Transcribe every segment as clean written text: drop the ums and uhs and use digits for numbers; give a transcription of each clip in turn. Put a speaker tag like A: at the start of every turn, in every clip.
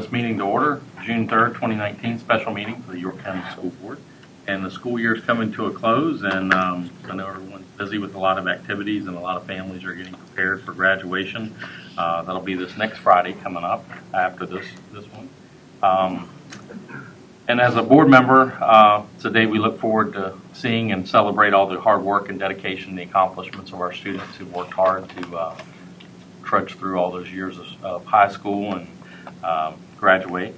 A: this meeting to order. June 3rd, 2019, special meeting for the York County School Board. And the school year is coming to a close, and I know everyone's busy with a lot of activities, and a lot of families are getting prepared for graduation. That'll be this next Friday coming up after this one. And as a board member, today we look forward to seeing and celebrate all the hard work and dedication and the accomplishments of our students who worked hard to trudge through all those years of high school and graduate.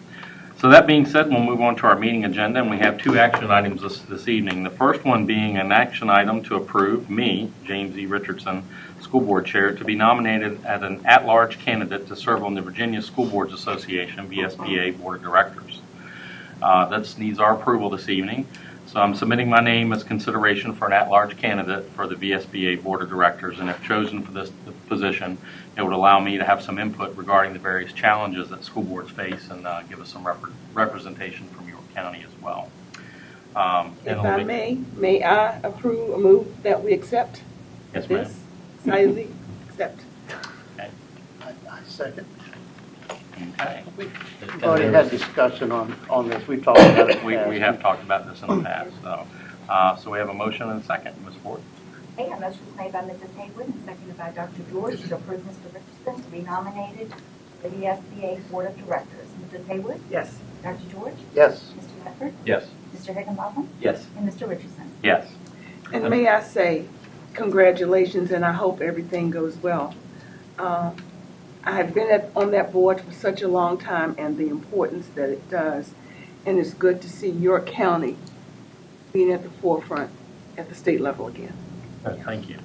A: So that being said, we'll move on to our meeting agenda, and we have two action items this evening. The first one being an action item to approve me, James E. Richardson, School Board Chair, to be nominated as an at-large candidate to serve on the Virginia School Boards Association, VSBA, Board of Directors. That needs our approval this evening. So I'm submitting my name as consideration for an at-large candidate for the VSBA Board of Directors, and if chosen for this position, it would allow me to have some input regarding the various challenges that school boards face and give us some representation from York County as well.
B: If I may I move that we accept
A: yes, ma'am.
B: Silently accept.
A: Okay.
C: I second.
A: Okay.
C: We've already had discussion on this. We've talked about it.
A: We have talked about this in the past. So we have a motion and a second. Ms. Ford.
D: Okay, a motion was made by Mrs. Haywood and seconded by Dr. George to approve Mr. Richardson to be nominated for the SBA Board of Directors. Mrs. Haywood?
B: Yes.
D: Dr. George?
C: Yes.
D: Mr. Medford?
A: Yes.
D: Mr. Higginbotham?
A: Yes.
D: And Mr. Richardson?
A: Yes.
B: And may I say congratulations, and I hope everything goes well. I have been on that board for such a long time, and the importance that it does, and it's good to see York County being at the forefront at the state level again.
A: Thank you.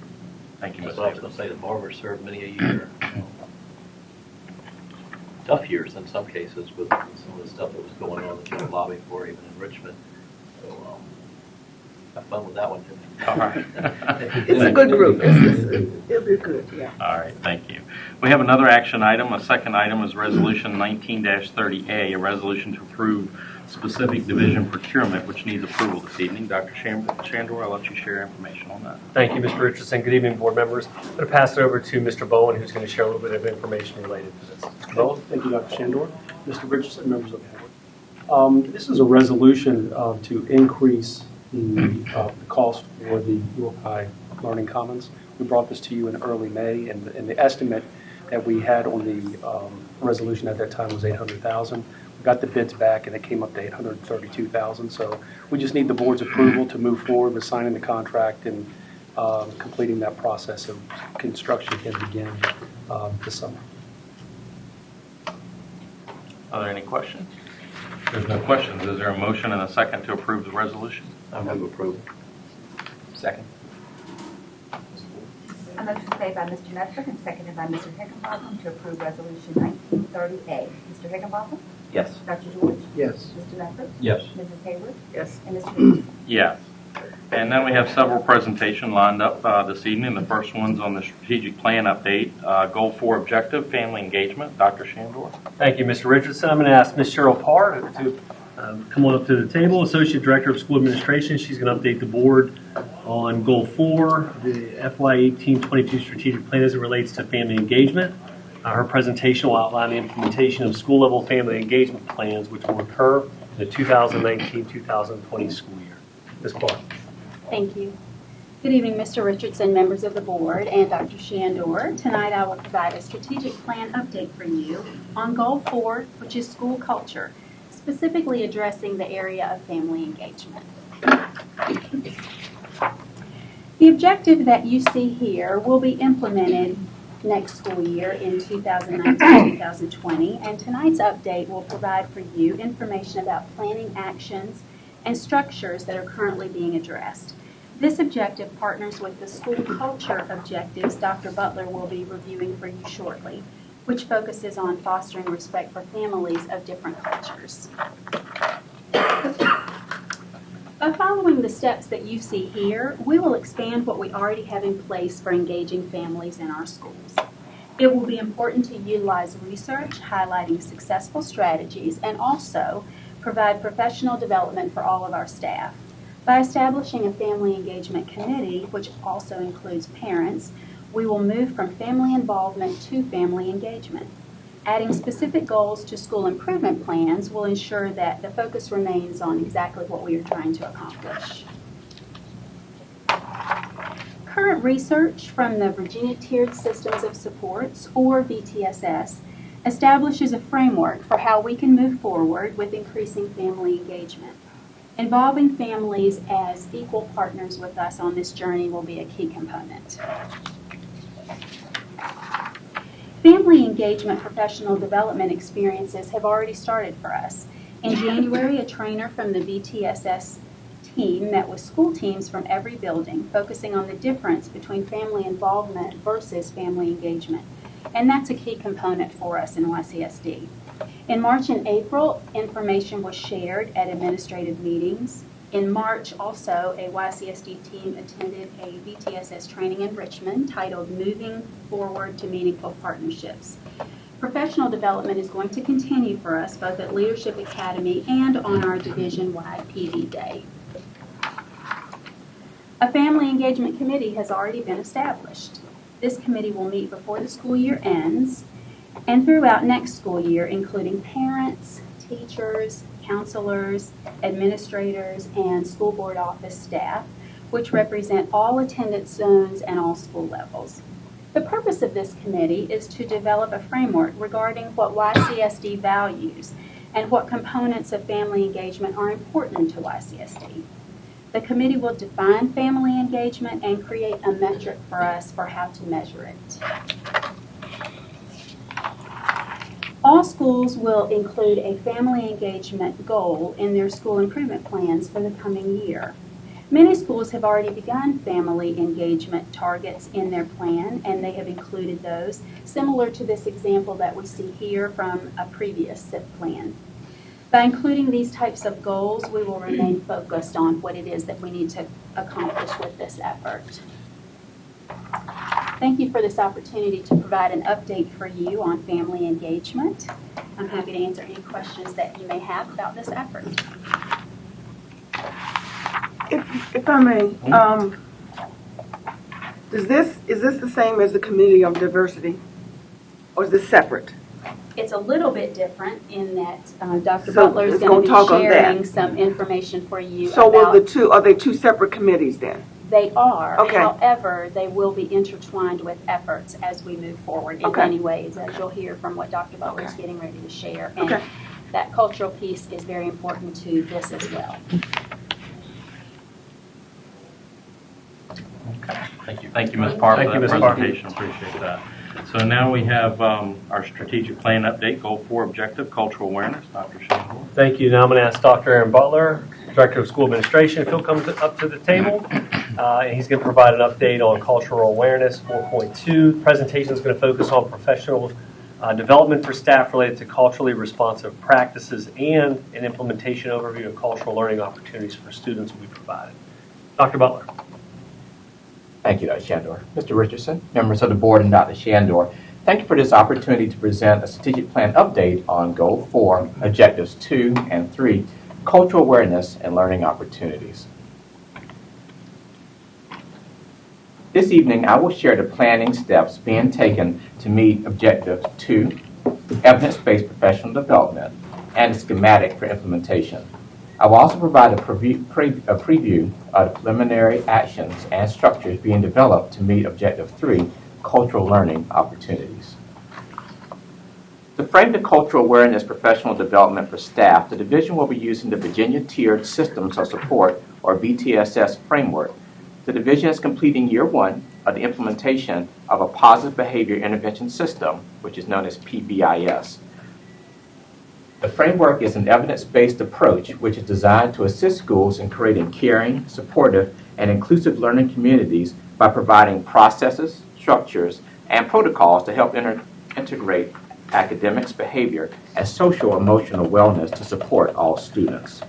A: Thank you, Ms.
E: I was going to say the barbers served many a year. Tough years in some cases with some of the stuff that was going on that you were lobbying for, even in Richmond. So have fun with that one, too.
A: All right.
B: It's a good group. It'll be good, yeah.
A: All right, thank you. We have another action item. A second item is Resolution 19-30A, a resolution to approve specific division procurement, which needs approval this evening. Dr. Shandor, I'll let you share information on that.
F: Thank you, Mr. Richardson. Good evening, board members. I'm going to pass it over to Mr. Bowen, who's going to share a little bit of information related to this. Mr. Bowen?
G: Thank you, Dr. Shandor. Mr. Richardson, members of the board. This is a resolution to increase the cost for the York High Learning Commons. We brought this to you in early May, and the estimate that we had on the resolution at that time was $800,000. We got the bids back, and it came up to $832,000. So we just need the board's approval to move forward with signing the contract and completing that process of construction can begin this summer.
A: Are there any questions? If there's no questions, is there a motion and a second to approve the resolution?
E: I move approval.
A: Second.
D: A motion was made by Mr. Medford and seconded by Mr. Higginbotham to approve Resolution 1930A. Mr. Higginbotham?
A: Yes.
D: Dr. George?
C: Yes.
D: Mr. Medford?
E: Yes.
D: Mrs. Haywood?
B: Yes.
D: And Mr. Richardson?
A: Yes. And then we have several presentations lined up this evening. The first one's on the strategic plan update. Goal 4 objective, family engagement. Dr. Shandor.
F: Thank you, Mr. Richardson. I'm going to ask Ms. Cheryl Parr to come on up to the table. Associate Director of School Administration. She's going to update the board on Goal 4, the FY 18-22 strategic plan as it relates to family engagement. Her presentation will outline the implementation of school-level family engagement plans, which will occur in the 2019-2020 school year. Ms. Parr.
H: Thank you. Good evening, Mr. Richardson, members of the board, and Dr. Shandor. Tonight I will provide a strategic plan update for you on Goal 4, which is school culture, specifically addressing the area of family engagement. The objective that you see here will be implemented next school year in 2019-2020, and tonight's update will provide for you information about planning actions and structures that are currently being addressed. This objective partners with the school culture objectives Dr. Butler will be reviewing for you shortly, which focuses on fostering respect for families of different cultures. By following the steps that you see here, we will expand what we already have in place for engaging families in our schools. It will be important to utilize research highlighting successful strategies and also provide professional development for all of our staff. By establishing a family engagement committee, which also includes parents, we will move from family involvement to family engagement. Adding specific goals to school improvement plans will ensure that the focus remains on exactly what we are trying to accomplish. Current research from the Virginia Tiered Systems of Supports, or VTSS, establishes a framework for how we can move forward with increasing family engagement. Involving families as equal partners with us on this journey will be a key component. Family engagement professional development experiences have already started for us. In January, a trainer from the VTSS team met with school teams from every building, focusing on the difference between family involvement versus family engagement. And that's a key component for us in YCSD. In March and April, information was shared at administrative meetings. In March, also, a YCSD team attended a VTSS training in Richmond titled Moving Forward to Meaningful Partnerships. Professional development is going to continue for us both at Leadership Academy and on our division-wide PD Day. A family engagement committee has already been established. This committee will meet before the school year ends and throughout next school year, including parents, teachers, counselors, administrators, and school board office staff, which represent all attendance zones and all school levels. The purpose of this committee is to develop a framework regarding what YCSD values and what components of family engagement are important to YCSD. The committee will define family engagement and create a metric for us for how to measure it. All schools will include a family engagement goal in their school improvement plans for the coming year. Many schools have already begun family engagement targets in their plan, and they have included those, similar to this example that we see here from a previous SIP plan. By including these types of goals, we will remain focused on what it is that we need to accomplish with this effort. Thank you for this opportunity to provide an update for you on family engagement. I'm happy to answer any questions that you may have about this effort.
B: If I may, is this the same as the Committee on Diversity, or is this separate?
H: It's a little bit different in that Dr.
B: So
H: Butler is
B: it's
H: going to
B: gonna
H: be
B: talk on
H: sharing
B: that.
H: some information for you
B: So
H: about.
B: are they two separate committees then?
H: They are.
B: Okay.
H: However, they will be intertwined with efforts as we move forward in
B: Okay.
H: many ways, as you'll hear from what Dr. Butler is
B: Okay.
H: getting ready to share. And
B: Okay.
H: that cultural piece is very important to this as well.
A: Thank you. Thank you, Ms. Park,
F: Thank
A: for
F: you,
A: that
F: Ms. Park.
A: presentation. Appreciate that. So now we have our strategic plan update, Goal 4 objective, cultural awareness. Dr. Shandor.
F: Thank you. Now I'm going to ask Dr. Aaron Butler, Director of School Administration, if he'll come up to the table. And he's going to provide an update on cultural awareness 4.2. The presentation is going to focus on professional development for staff related to culturally responsive practices and an implementation overview of cultural learning opportunities for students will be provided. Dr. Butler.
I: Thank you, Dr. Shandor. Mr. Richardson, members of the board, and Dr. Shandor, thank you for this opportunity to present a strategic plan update on Goal 4, Objectives 2 and 3, Cultural Awareness and Learning Opportunities. This evening, I will share the planning steps being taken to meet Objective 2, Evidence-Based Professional Development, and a schematic for implementation. I will also provide a preview of the preliminary actions and structures being developed to meet Objective 3, Cultural Learning Opportunities. To frame the cultural awareness professional development for staff, the division will be using the Virginia Tiered Systems of Support, or VTSS framework. The division is completing year 1 of the implementation of a positive behavior intervention system, which is known as PBIS. The framework is an evidence-based approach which is designed to assist schools in creating caring, supportive, and inclusive learning communities by providing processes, structures, and protocols to help integrate academics, behavior, and social-emotional wellness to support all students.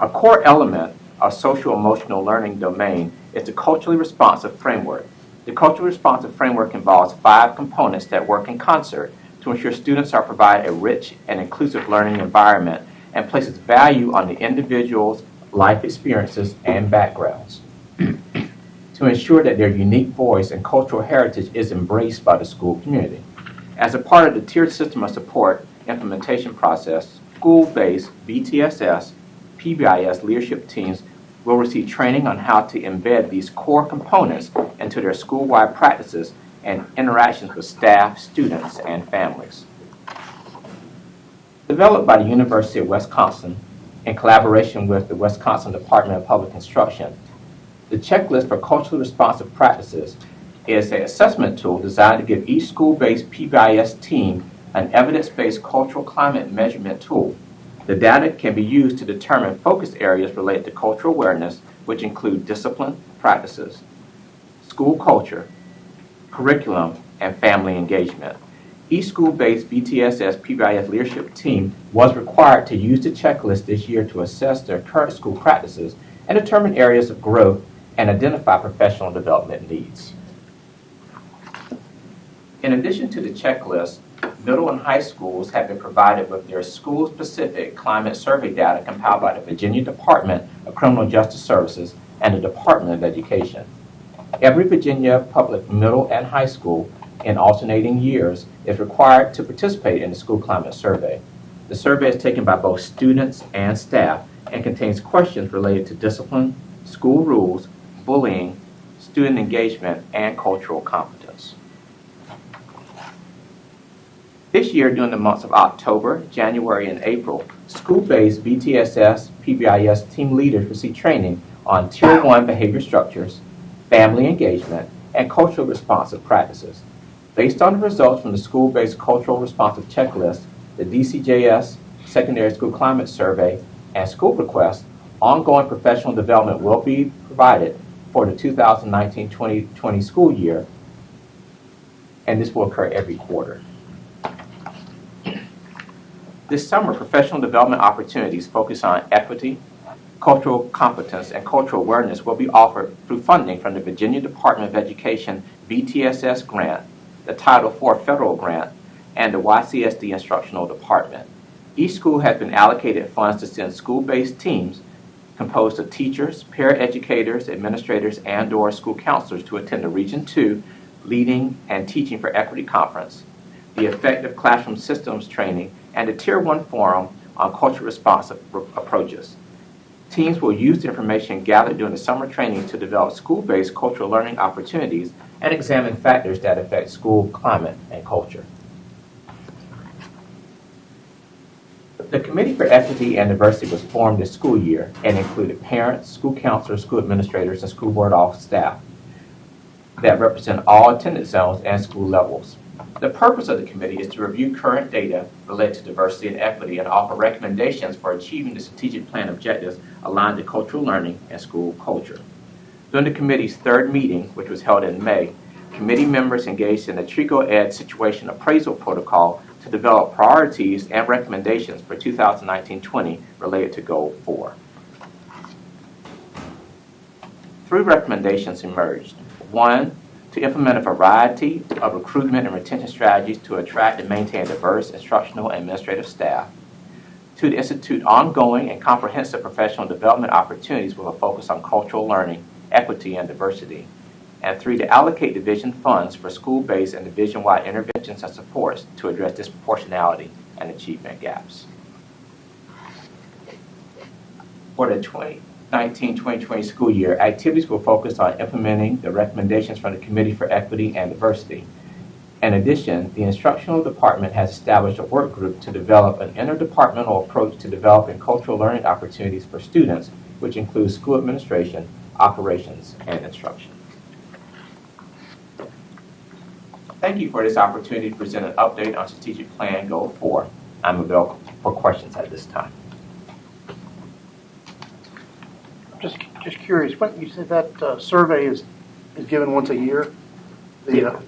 I: A core element of social-emotional learning domain is the culturally responsive framework. The culturally responsive framework involves 5 components that work in concert to ensure students are provided a rich and inclusive learning environment and places value on the individual's life experiences and backgrounds to ensure that their unique voice and cultural heritage is embraced by the school community. As a part of the tiered system of support implementation process, school-based VTSS, PBIS leadership teams will receive training on how to embed these core components into their school-wide practices and interactions with staff, students, and families. Developed by the University of Wisconsin in collaboration with the Wisconsin Department of Public Instruction, the Checklist for Culturally Responsive Practices is an assessment tool designed to give each school-based PBIS team an evidence-based cultural climate measurement tool. The data can be used to determine focus areas related to cultural awareness, which include discipline practices, school culture, curriculum, and family engagement. Each school-based VTSS PBIS leadership team was required to use the checklist this year to assess their current school practices and determine areas of growth and identify professional development needs. In addition to the checklist, middle and high schools have been provided with their school-specific climate survey data compiled by the Virginia Department of Criminal Justice Services and the Department of Education. Every Virginia public middle and high school in alternating years is required to participate in the school climate survey. The survey is taken by both students and staff and contains questions related to discipline, school rules, bullying, student engagement, and cultural competence. This year, during the months of October, January, and April, school-based VTSS PBIS team leaders receive training on Tier 1 behavior structures, family engagement, and culturally responsive practices. Based on the results from the school-based cultural responsive checklist, the DCIS secondary school climate survey, and school requests, ongoing professional development will be provided for the 2019-2020 school year, and this will occur every quarter. This summer, professional development opportunities focused on equity, cultural competence, and cultural awareness will be offered through funding from the Virginia Department of Education VTSS grant, the Title IV federal grant, and the YCSD instructional department. Each school has been allocated funds to send school-based teams composed of teachers, paraeducators, administrators, and/or school counselors to attend the Region 2 Leading and Teaching for Equity Conference, the Effective Classroom Systems Training, and the Tier 1 Forum on Culturally Responsive Approaches. Teams will use the information gathered during the summer training to develop school-based cultural learning opportunities and examine factors that affect school climate and culture. The Committee for Equity and Diversity was formed this school year and included parents, school counselors, school administrators, and school board office staff that represent all attendance zones and school levels. The purpose of the committee is to review current data related to diversity and equity and offer recommendations for achieving the strategic plan objectives aligned to cultural learning and school culture. During the committee's third meeting, which was held in May, committee members engaged in the TRICO Ed Situation Appraisal Protocol to develop priorities and recommendations for 2019-20 related to Goal 4. 3 recommendations emerged. 1, to implement a variety of recruitment and retention strategies to attract and maintain diverse instructional and administrative staff. 2, to institute ongoing and comprehensive professional development opportunities with a focus on cultural learning, equity, and diversity. And 3, to allocate division funds for school-based and division-wide interventions and supports to address disproportionality and achievement gaps. For the 2019-2020 school year, activities will focus on implementing the recommendations from the Committee for Equity and Diversity. In addition, the instructional department has established a work group to develop an interdepartmental approach to developing cultural learning opportunities for students, which includes school administration, operations, and instruction. Thank you for this opportunity to present an update on Strategic Plan Goal 4. I'm available for questions at this time.
C: Just curious, what you said that survey is given once a year? The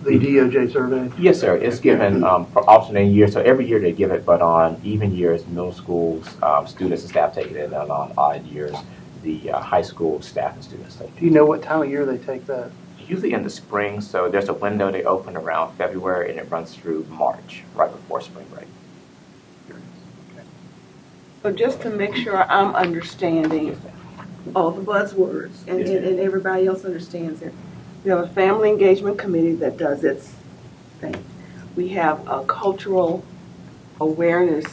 C: DOJ survey?
I: Yes, sir. It's given for alternating years. So every year they give it, but on even years, middle schools, students and staff take it, and then on odd years, the high school staff and students take it.
C: Do you know what time of year they take that?
I: Usually in the spring, so there's a window they open around February, and it runs through March, right before spring break.
B: So just to make sure I'm understanding all the buzzwords and everybody else understands it. We have a family engagement committee that does its thing. we have a cultural awareness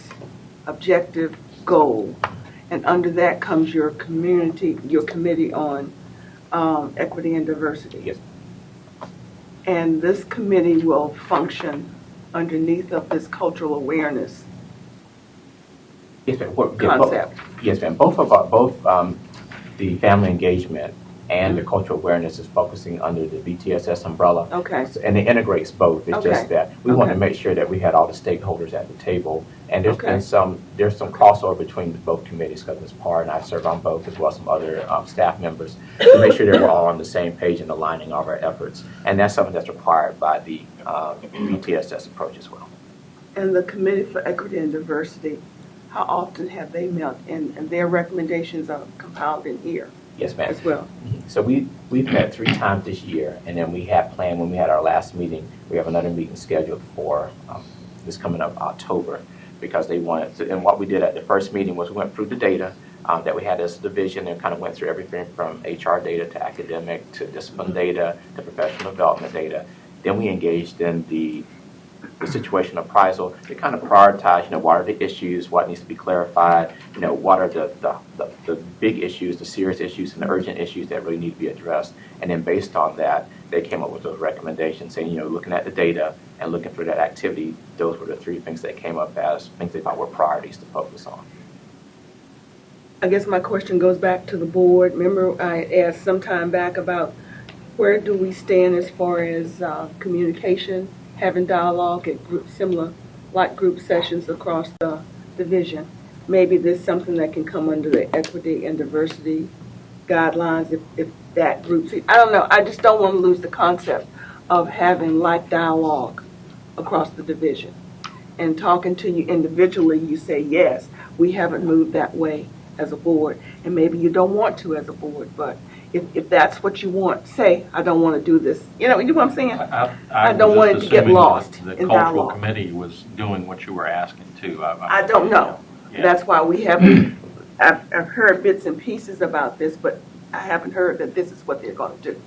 B: objective goal, and under that comes your committee on equity and diversity.
I: Yes.
B: And this committee will function underneath of this cultural awareness
I: Yes, ma'am.
B: concept.
I: Yes, ma'am. Both the family engagement and the cultural awareness is focusing under the VTSS umbrella.
B: Okay.
I: And it integrates both. It's
B: Okay.
I: just that we want to
B: Okay.
I: make sure that we had all the stakeholders at the table. And there's
B: Okay.
I: been there's some crossover between both committees because Ms. Parr and I serve on both, as well as some other staff members, to make sure that we're all on the same page and aligning all of our efforts. And that's something that's required by the VTSS approach as well.
B: And the Committee for Equity and Diversity, how often have they met? And their recommendations are compiled in here
I: Yes, ma'am.
B: as well.
I: So we've met 3 times this year, and then we have planned, when we had our last meeting, we have another meeting scheduled for this coming up October, because they wanted to, and what we did at the first meeting was we went through the data that we had as a division and kind of went through everything from HR data to academic to discipline data to professional development data. Then we engaged in the situation appraisal to kind of prioritize, what are the issues, what needs to be clarified, what are the big issues, the serious issues, and the urgent issues that really need to be addressed. And then based on that, they came up with those recommendations saying, looking at the data and looking for that activity, those were the 3 things that came up as things they thought were priorities to focus on.
B: I guess my question goes back to the board. Remember I asked some time back about where do we stand as far as communication, having dialogue at similar group sessions across the division. Maybe there's something that can come under the equity and diversity guidelines if that group. I don't know. I just don't want to lose the concept of having dialogue across the division. And talking to you individually, you say, yes, we haven't moved that way as a board. And maybe you don't want to as a board, but if that's what you want, say, I don't want to do this. You know what I'm saying? I don't want it to get lost
A: The
B: in
A: cultural
B: dialogue.
A: committee was doing what you were asking too.
B: I don't know.
A: Yeah.
B: That's why we haven't, I've heard bits and pieces about this, but I haven't heard that this is what they're going to do.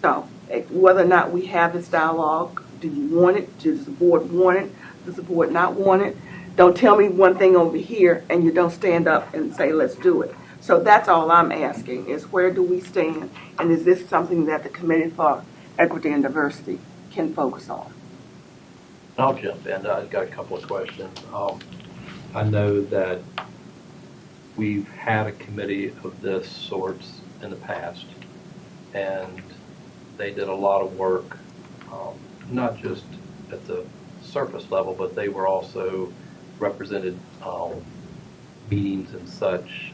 B: So whether or not we have this dialogue, do you want it? Does the board want it? Does the board not want it? Don't tell me one thing over here and you don't stand up and say, let's do it. So that's all I'm asking is where do we stand? And is this something that the Committee for Equity and Diversity can focus on?
E: I'll jump in. I've got a couple of questions. I know that we've had a committee of this sort in the past, and they did a lot of work, not just at the surface level, but they were also represented meetings and such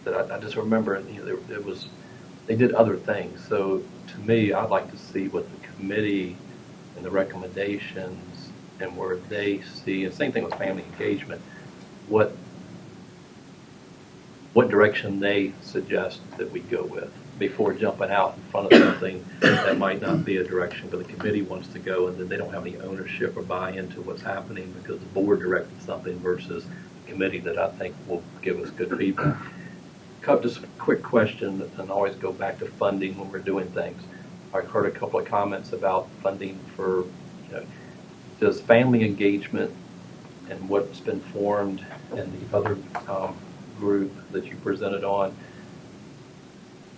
E: that I just remember, they did other things. So to me, I'd like to see what the committee and the recommendations and where they see, and same thing with family engagement, what direction they suggest that we go with before jumping out in front of something that might not be a direction, but the committee wants to go, and then they don't have any ownership or buy-in to what's happening because the board directed something versus the committee that I think will give us good feedback. Just a quick question, and always go back to funding when we're doing things. I've heard a couple of comments about funding for, does family engagement and what's been formed and the other group that you presented on,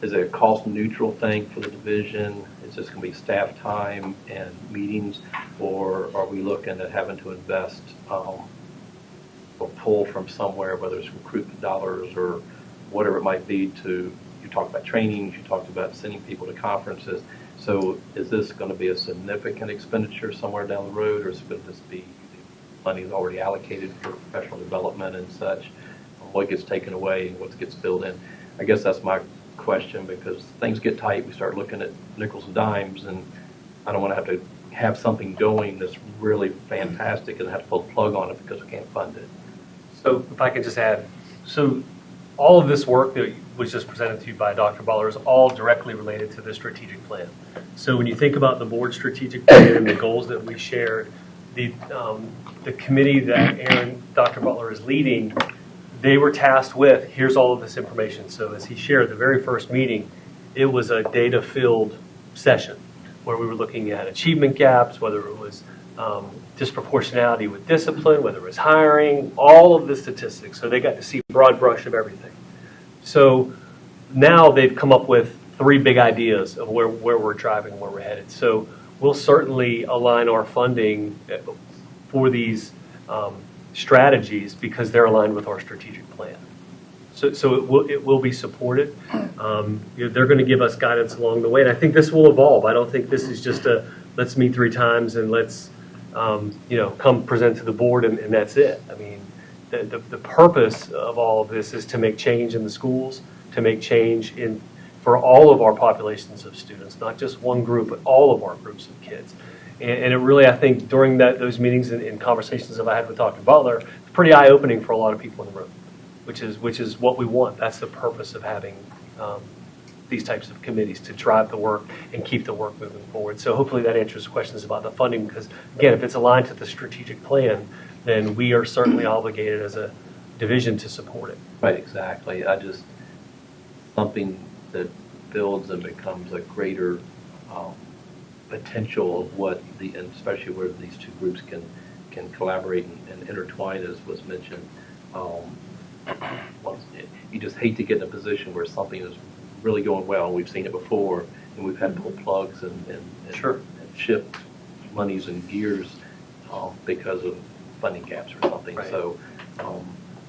E: is it a cost-neutral thing for the division? Is this going to be staff time and meetings, or are we looking at having to invest or pull from somewhere, whether it's recruitment dollars or whatever it might be to, you talked about trainings, you talked about sending people to conferences. So is this going to be a significant expenditure somewhere down the road, or is it going to just be money is already allocated for professional development and such? What gets taken away and what gets filled in? I guess that's my question, because things get tight. We start looking at nickels and dimes, and I don't want to have something going that's really fantastic and have to pull the plug on it because we can't fund it.
F: So if I could just add, so all of this work that was just presented to you by Dr. Butler is all directly related to the strategic plan. So when you think about the board strategic plan and the goals that we shared, the committee that Dr. Butler is leading, they were tasked with, here's all of this information. So as he shared, the very first meeting, it was a data-filled session where we were looking at achievement gaps, whether it was disproportionality with discipline, whether it was hiring, all of the statistics. So they got to see a broad brush of everything. So now they've come up with 3 big ideas of where we're driving, where we're headed. So we'll certainly align our funding for these strategies because they're aligned with our strategic plan. So it will be supported. They're going to give us guidance along the way, and I think this will evolve. I don't think this is just a let's meet 3 times and let's come present to the board and that's it. I mean, the purpose of all of this is to make change in the schools, to make change for all of our populations of students, not just one group, but all of our groups of kids. And it really, I think, during those meetings and conversations that I had with Dr. Butler, it's pretty eye-opening for a lot of people in the room, which is what we want. That's the purpose of having these types of committees, to drive the work and keep the work moving forward. So hopefully that answers questions about the funding, because, again, if it's aligned to the strategic plan, then we are certainly obligated as a division to support it.
E: Right, exactly. Something that builds and becomes a greater potential of what and especially where these 2 groups can collaborate and intertwine, as was mentioned. You just hate to get in a position where something is really going well, and we've seen it before, and we've had to pull plugs and shift monies and gears because of funding gaps or something. Right. So,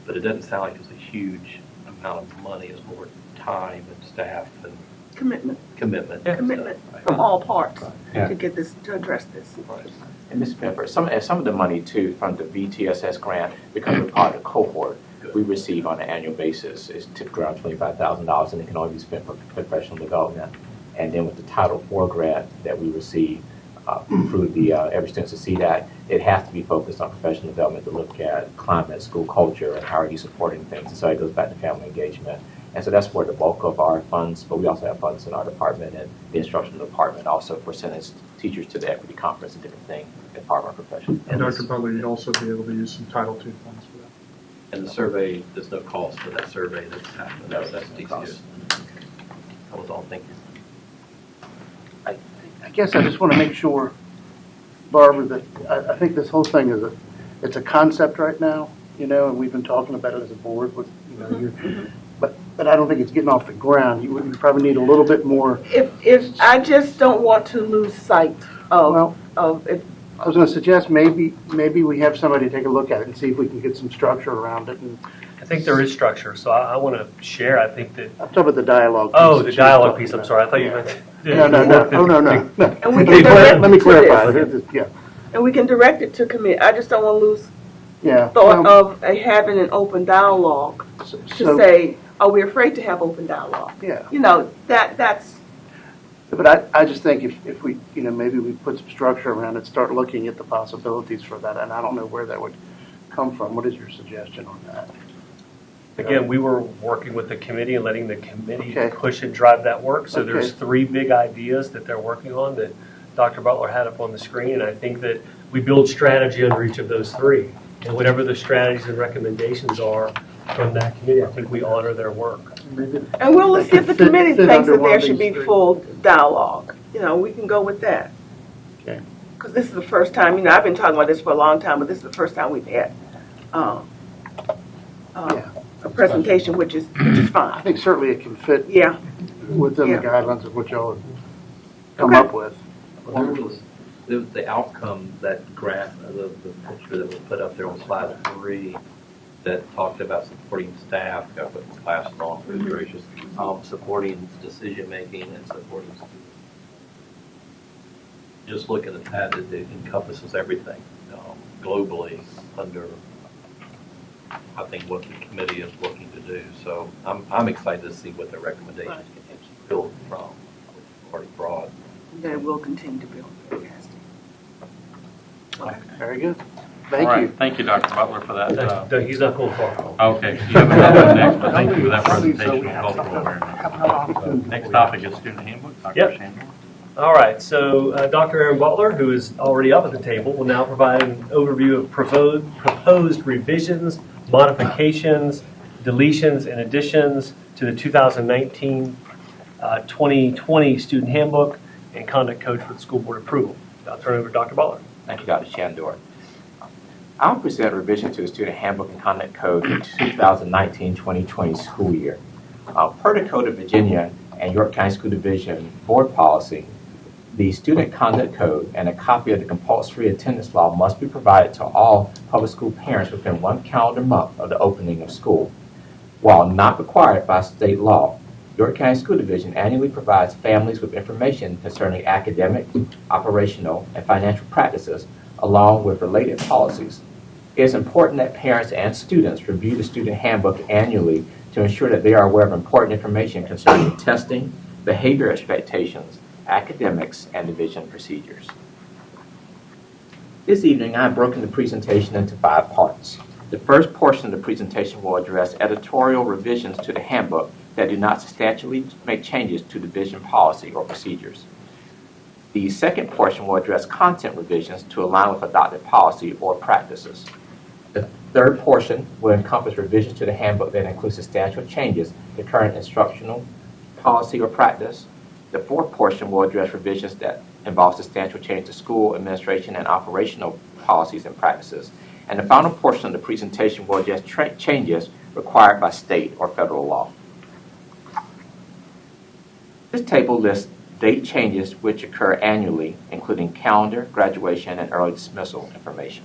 E: but it doesn't sound like it's a huge amount of money. It's more time and staff and commitment
B: from all parts
I: Yeah.
B: to address this.
E: Right.
I: And Ms. Pepper, some of the money too from the VTSS grant, because we're part of the cohort, we receive on an annual basis is typically around $25,000, and it can only be spent for professional development. And then with the Title IV grant that we receive through the Every Student Succeed Act, it has to be focused on professional development to look at climate, school culture, and how are you supporting things. And so it goes back to family engagement. And so that's where the bulk of our funds, but we also have funds in our department and the instructional department also for sending teachers to the equity conference and different things as part of our profession.
C: And Dr. Butler, you'd also be able to use some Title II funds for that.
E: And the survey, there's no cost for that survey that's happening.
I: No,
E: That's
I: no
E: DCIS.
I: cost.
E: I was all thinking.
C: I guess I just want to make sure, Barbara, that I think this whole thing is it's a concept right now, and we've been talking about it as a board with, but I don't think it's getting off the ground. You probably need a little bit more.
B: If I just don't want to lose sight of it.
C: I was going to suggest maybe we have somebody take a look at it and see if we can get some structure around it. And
F: I think there is structure, so I want to share. I think that.
C: I'm talking about the dialogue piece.
F: Oh, the dialogue piece. I'm sorry. I thought you meant.
C: No. Oh, no.
B: And we can direct
C: Let me
B: it to
C: clarify.
B: this.
C: Yeah.
B: And we can direct it to committee. I just don't want to lose
C: Yeah.
B: thought of having an open dialogue to say, are we afraid to have open dialogue?
C: Yeah.
B: That's.
C: But I just think if we, maybe we put some structure around it, start looking at the possibilities for that, and I don't know where that would come from. What is your suggestion on that?
F: Again, we were working with the committee and letting the committee
C: Okay.
F: push and drive that work. So
C: Okay.
F: there's 3 big ideas that they're working on that Dr. Butler had up on the screen, and I think that we build strategy under each of those 3. And whatever the strategies and recommendations are from that committee, I think we honor their work.
B: And we'll see if the committee
C: fit
B: thinks
C: under
B: that
C: one
B: there
C: of
B: should be
C: these 3.
B: full dialogue. We can go with that.
C: Okay.
B: Because this is the first time, I've been talking about this for a long time, but this is the first time we've had a presentation, which is
C: I
B: fine.
C: think certainly it can fit
B: Yeah.
C: within
B: Yeah.
C: the guidelines of what y'all have come
B: Okay.
C: up with.
E: Well, there was the outcome, that graph, the picture that was put up there on slide 3 that talked about supporting staff, got put in class on, very gracious, supporting decision-making and supporting students. Just looking at that, it encompasses everything globally under, I think, what the committee is looking to do. So I'm excited to see what their recommendations can build from, which is already broad.
B: That it will continue to build.
C: Very good.
A: All
C: Thank
A: right.
C: you.
A: Thank you, Dr. Butler, for that.
F: No, he's not going far.
A: Okay, you have another one next, but thank you for that presentation on cultural awareness. Next topic is student handbook. Dr.
F: Yep.
A: Shandor.
F: All right, so Dr. Aaron Butler, who is already up at the table, will now provide an overview of proposed revisions, modifications, deletions, and additions to the 2019-2020 Student Handbook and Conduct Code for the school board approval. I'll turn it over to Dr. Butler.
I: Thank you, Dr. Shandor. I'll present revision to the Student Handbook and Conduct Code for 2019-2020 school year. Per the Code of Virginia and York County School Division Board Policy, the Student Conduct Code and a copy of the compulsory attendance law must be provided to all public school parents within 1 calendar month of the opening of school. While not required by state law, York County School Division annually provides families with information concerning academic, operational, and financial practices, along with related policies. It is important that parents and students review the Student Handbook annually to ensure that they are aware of important information concerning testing, behavior expectations, academics, and division procedures. This evening, I have broken the presentation into 5 parts. The first portion of the presentation will address editorial revisions to the handbook that do not substantially make changes to division policy or procedures. The second portion will address content revisions to align with adopted policy or practices. The third portion will encompass revisions to the handbook that include substantial changes to current instructional policy or practice. The fourth portion will address revisions that involve substantial change to school administration and operational policies and practices. And the final portion of the presentation will address changes required by state or federal law. This table lists date changes which occur annually, including calendar, graduation, and early dismissal information.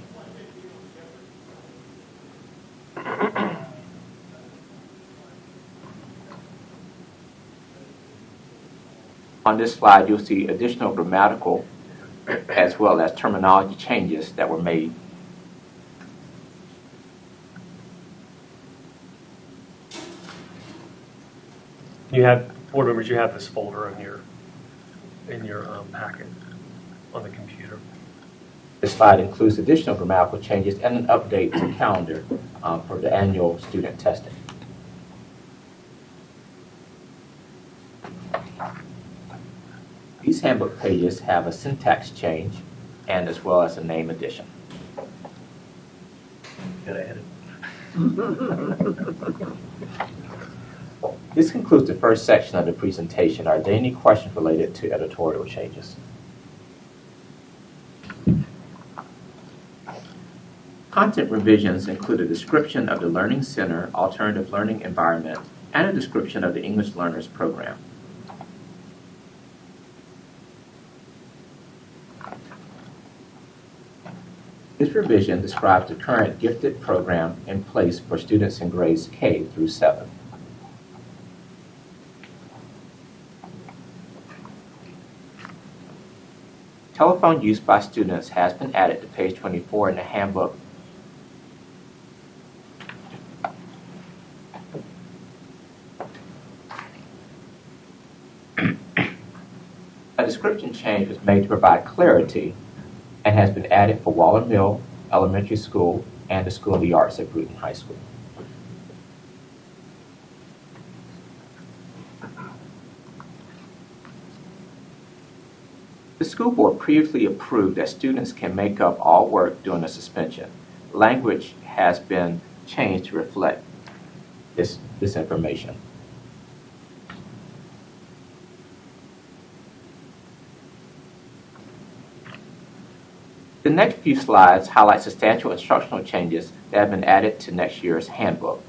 I: On this slide, you'll see additional grammatical as well as terminology changes that were made.
F: You have, board members, you have this folder in your packet on the computer.
I: This slide includes additional grammatical changes and an update to calendar for the annual student testing. These handbook pages have a syntax change and as well as a name addition.
E: Got to edit.
I: This concludes the first section of the presentation. Are there any questions related to editorial changes? Content revisions include a description of the Learning Center alternative learning environment and a description of the English Learners program. This revision describes the current gifted program in place for students in grades K through 7. Telephone use by students has been added to page 24 in the handbook. A description change was made to provide clarity and has been added for Waller Mill Elementary School and the School of the Arts at Bruton High School. The school board previously approved that students can make up all work during the suspension. Language has been changed to reflect this information. The next few slides highlight substantial instructional changes that have been added to next year's handbook.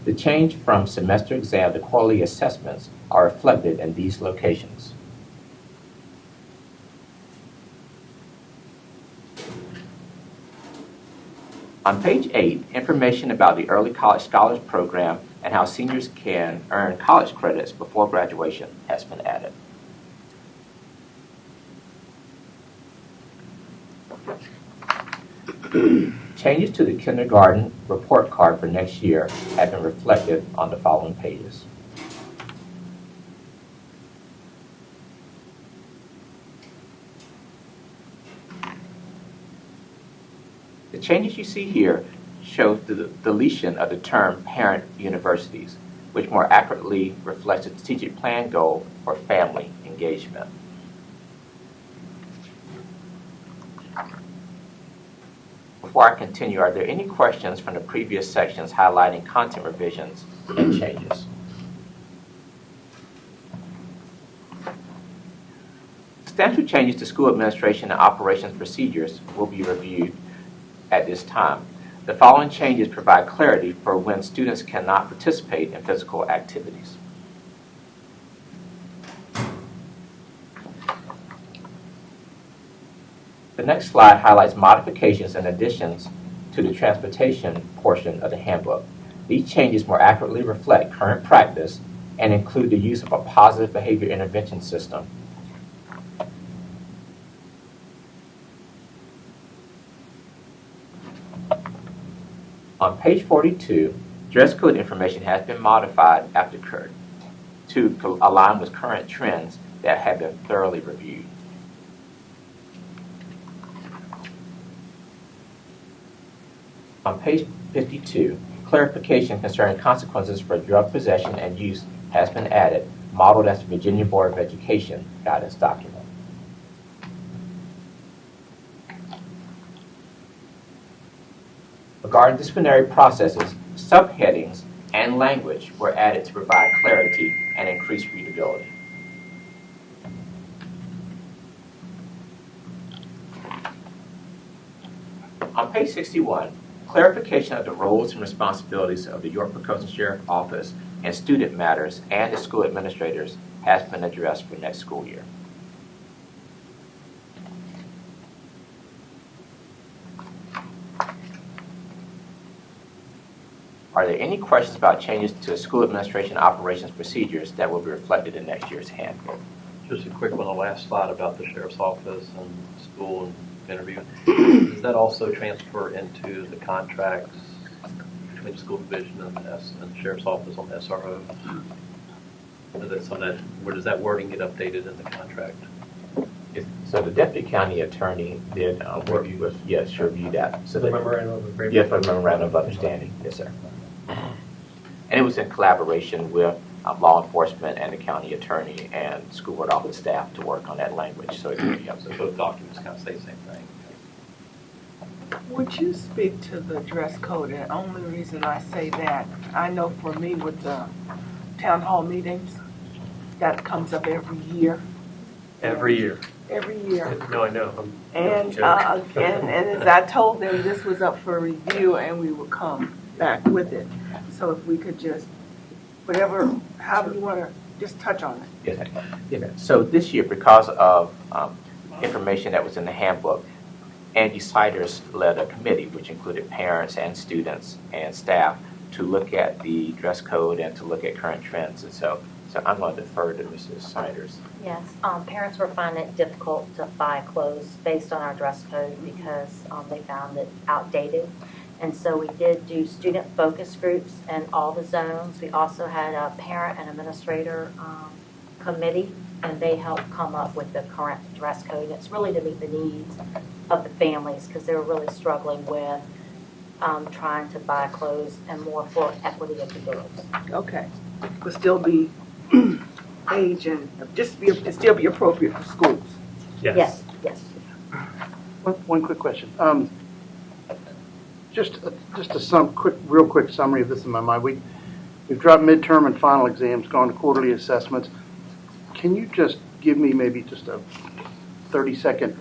I: The change from semester exam to quarterly assessments are reflected in these locations. On page 8, information about the Early College Scholars Program and how seniors can earn college credits before graduation has been added. Changes to the kindergarten report card for next year have been reflected on the following pages. The changes you see here show the deletion of the term parent universities, which more accurately reflects the strategic plan goal for family engagement. Before I continue, are there any questions from the previous sections highlighting content revisions and changes? Substantial changes to school administration and operations procedures will be reviewed at this time. The following changes provide clarity for when students cannot participate in physical activities. The next slide highlights modifications and additions to the transportation portion of the handbook. These changes more accurately reflect current practice and include the use of a positive behavior intervention system. On page 42, dress code information has been modified to align with current trends that have been thoroughly reviewed. On page 52, clarification concerning consequences for drug possession and use has been added, modeled as the Virginia Board of Education guidance document. Regarding disciplinary processes, subheadings and language were added to provide clarity and increase readability. On page 61, clarification of the roles and responsibilities of the York-Pecosin Sheriff Office and student matters and the school administrators has been addressed for next school year. Are there any questions about changes to school administration operations procedures that will be reflected in next year's handbook?
E: Just a quick one, the last slide about the sheriff's office and school and interview. Does that also transfer into the contracts between the school division and the sheriff's office on the SRO? Where does that wording get updated in the contract?
I: So the deputy county attorney did review that. So
F: The memorandum of agreement.
I: yes, for memorandum of understanding. Yes, sir. And it was in collaboration with law enforcement and the county attorney and school board office staff to work on that language. So
E: Both documents kind of say the same thing.
B: Would you speak to the dress code? And the only reason I say that, I know for me with the town hall meetings, that comes up every year.
F: Every year.
B: Every year.
F: No, I know.
B: And as I told them, this was up for review and we would come back with it. So if we could just, however you want to, just touch on it.
I: Yes. So this year, because of information that was in the handbook, Angie Siders led a committee which included parents and students and staff to look at the dress code and to look at current trends. And so I'm going to defer to Mrs. Siders.
J: Yes, parents were finding it difficult to buy clothes based on our dress code because they found it outdated. And so we did do student focus groups in all the zones. We also had a parent and administrator committee, and they helped come up with the current dress code. It's really to meet the needs of the families because they were really struggling with trying to buy clothes and more for equity of the girls.
B: Okay. But still be age and still be appropriate for schools.
J: Yes.
C: One quick question. Just a real quick summary of this in my mind. We've dropped midterm and final exams, gone to quarterly assessments. Can you just give me maybe just a 30-second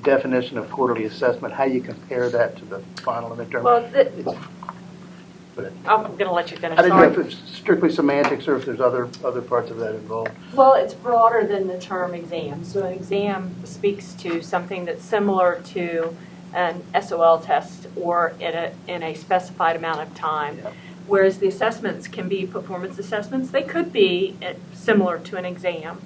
C: definition of quarterly assessment, how you compare that to the final and midterm?
K: Well, I'm going to let you finish.
C: I didn't know
K: Sorry.
C: if it's strictly semantics or if there's other parts of that involved.
K: Well, it's broader than the term exam. So an exam speaks to something that's similar to an SOL test or in a specified amount of time.
C: Yeah.
K: Whereas the assessments can be performance assessments. They could be similar to an exam.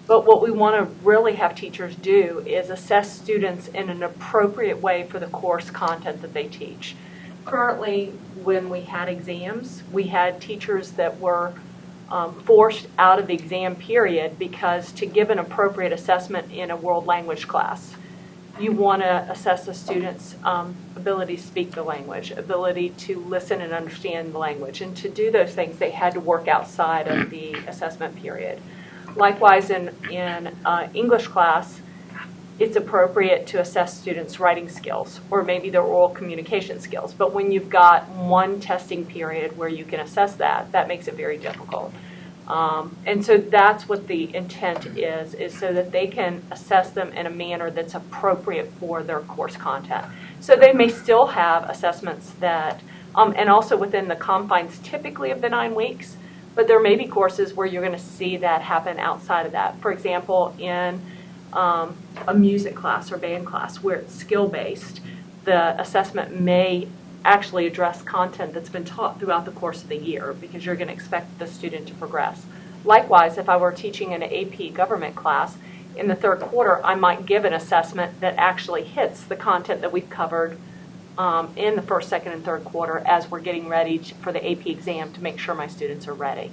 K: But what we want to really have teachers do is assess students in an appropriate way for the course content that they teach. Currently, when we had exams, we had teachers that were forced out of the exam period because to give an appropriate assessment in a world language class, you want to assess the student's ability to speak the language, ability to listen and understand the language. And to do those things, they had to work outside of the assessment period. Likewise, in English class, it's appropriate to assess students' writing skills or maybe their oral communication skills. But when you've got one testing period where you can assess that, that makes it very difficult. And so that's what the intent is so that they can assess them in a manner that's appropriate for their course content. So they may still have assessments that, and also within the confines typically of the 9 weeks, but there may be courses where you're going to see that happen outside of that. For example, in a music class or band class where it's skill-based, the assessment may actually address content that's been taught throughout the course of the year because you're going to expect the student to progress. Likewise, if I were teaching an AP government class, in the 3rd quarter, I might give an assessment that actually hits the content that we've covered in the 1st, 2nd, and 3rd quarter as we're getting ready for the AP exam to make sure my students are ready.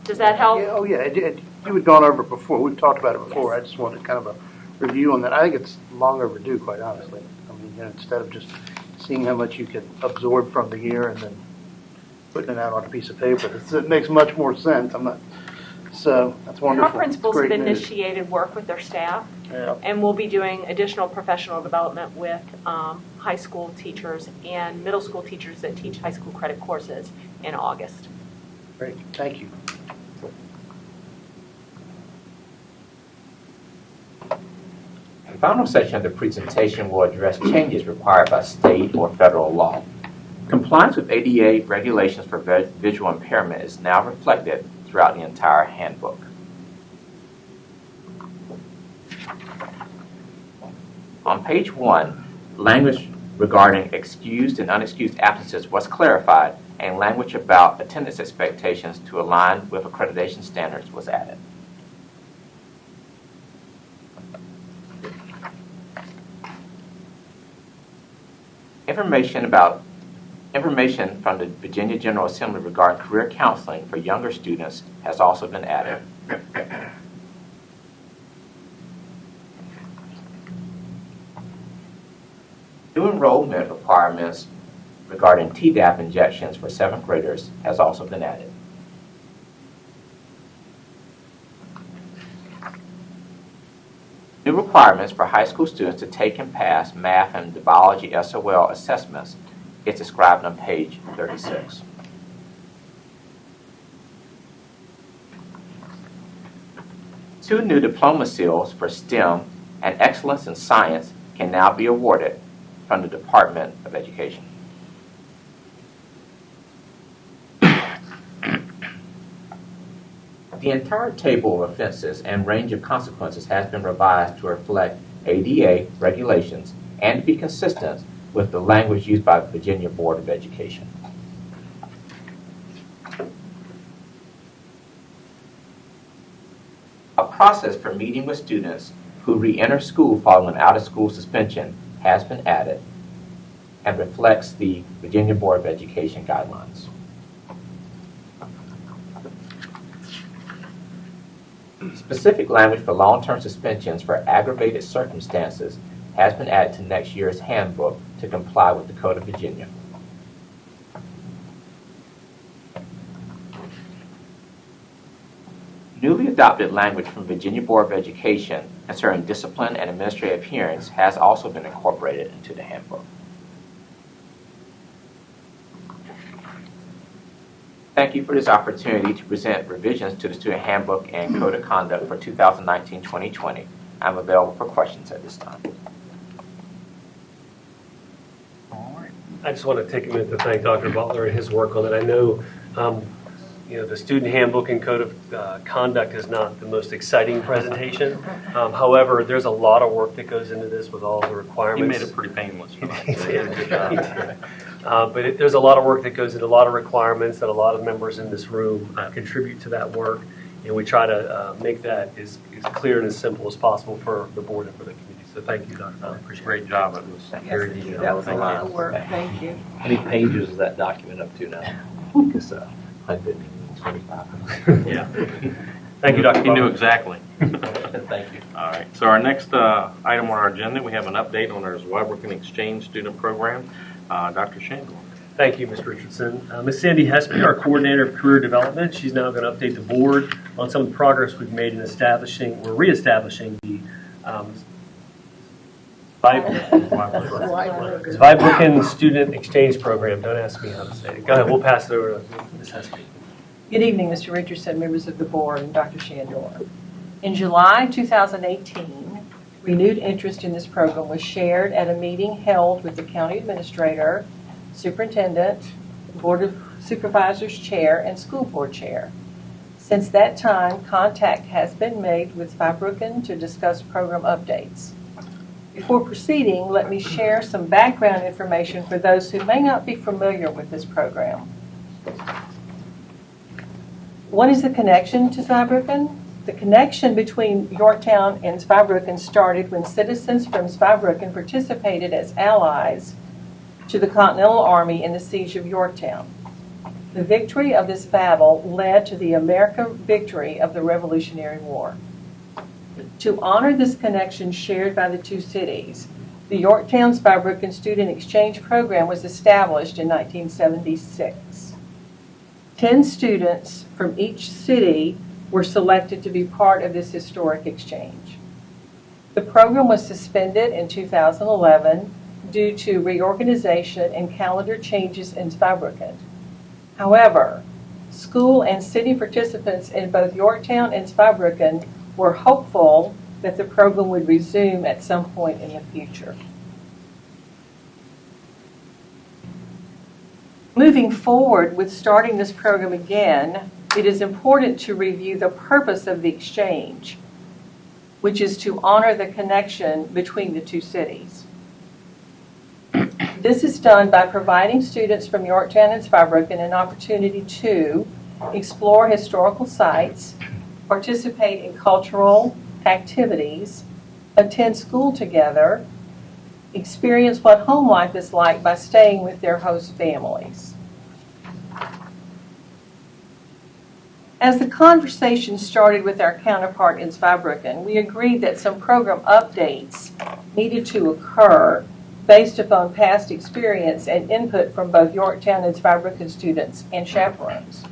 K: Does that help?
C: Yeah, oh, yeah. You had gone over it before. We've talked about it before.
K: Yes.
C: I just wanted kind of a review on that. I think it's long overdue, quite honestly. I mean, instead of just seeing how much you can absorb from the year and then putting it out on a piece of paper, it makes much more sense. So that's wonderful.
K: Our principals have
C: Great news.
K: initiated work with their staff,
C: Yeah.
K: and we'll be doing additional professional development with high school teachers and middle school teachers that teach high school credit courses in August.
C: Great, thank you.
I: The final section of the presentation will address changes required by state or federal law. Compliance with ADA regulations for visual impairment is now reflected throughout the entire handbook. On page 1, language regarding excused and unexcused absences was clarified, and language about attendance expectations to align with accreditation standards was added. Information from the Virginia General Assembly regarding career counseling for younger students has also been added. New enrollment requirements regarding Tdap injections for 7th graders has also been added. New requirements for high school students to take and pass math and biology SOL assessments is described on page 36. Two new diploma seals for STEM and excellence in science can now be awarded from the Department of Education. The entire table of offenses and range of consequences has been revised to reflect ADA regulations and to be consistent with the language used by the Virginia Board of Education. A process for meeting with students who re-enter school following an out-of-school suspension has been added and reflects the Virginia Board of Education guidelines. Specific language for long-term suspensions for aggravated circumstances has been added to next year's handbook to comply with the Code of Virginia. Newly adopted language from Virginia Board of Education concerning discipline and administrative hearings has also been incorporated into the handbook. Thank you for this opportunity to present revisions to the Student Handbook and Code of Conduct for 2019-2020. I'm available for questions at this time.
F: I just want to take a minute to thank Dr. Butler and his work on it. I know, the Student Handbook and Code of Conduct is not the most exciting presentation. However, there's a lot of work that goes into this with all the requirements.
A: You made it pretty painless.
F: There's a lot of work that goes into a lot of requirements that a lot of members in this room contribute to that work, and we try to make that as clear and as simple as possible for the board and for the community. So thank you, Dr. Butler. Appreciate it.
A: Great job. It was very detailed.
E: That was a lot
B: of work. Thank you.
E: How many pages is that document up to now? It's 125.
A: Yeah.
F: Thank you, Dr.
A: You knew
F: Butler.
A: exactly.
E: Thank you.
A: All right. So our next item on our agenda, we have an update on our Zweibrücken Exchange student program. Dr. Shandor.
F: Thank you, Mr. Richardson. Ms. Sandy Hespy, our coordinator of career development, she's now going to update the board on some of the progress we've made in reestablishing the Zweibrücken Student Exchange Program. Don't ask me how to say it. Go ahead, we'll pass it over to Ms. Hespy.
L: Good evening, Mr. Richardson, members of the board, and Dr. Shandor. In July 2018, renewed interest in this program was shared at a meeting held with the county administrator, superintendent, board of supervisors chair, and school board chair. Since that time, contact has been made with Zweibrücken to discuss program updates. Before proceeding, let me share some background information for those who may not be familiar with this program. What is the connection to Zweibrücken? The connection between Yorktown and Zweibrücken started when citizens from Zweibrücken participated as allies to the Continental Army in the siege of Yorktown. The victory of this battle led to the American victory of the Revolutionary War. To honor this connection shared by the two cities, the Yorktown-Zweibrücken Student Exchange Program was established in 1976. 10 students from each city were selected to be part of this historic exchange. The program was suspended in 2011 due to reorganization and calendar changes in Zweibrücken. However, school and city participants in both Yorktown and Zweibrücken were hopeful that the program would resume at some point in the future. Moving forward with starting this program again, it is important to review the purpose of the exchange, which is to honor the connection between the two cities. This is done by providing students from Yorktown and Zweibrücken an opportunity to explore historical sites, participate in cultural activities, attend school together, experience what home life is like by staying with their host families. As the conversation started with our counterpart in Zweibrücken, we agreed that some program updates needed to occur based upon past experience and input from both Yorktown and Zweibrücken students and chaperones.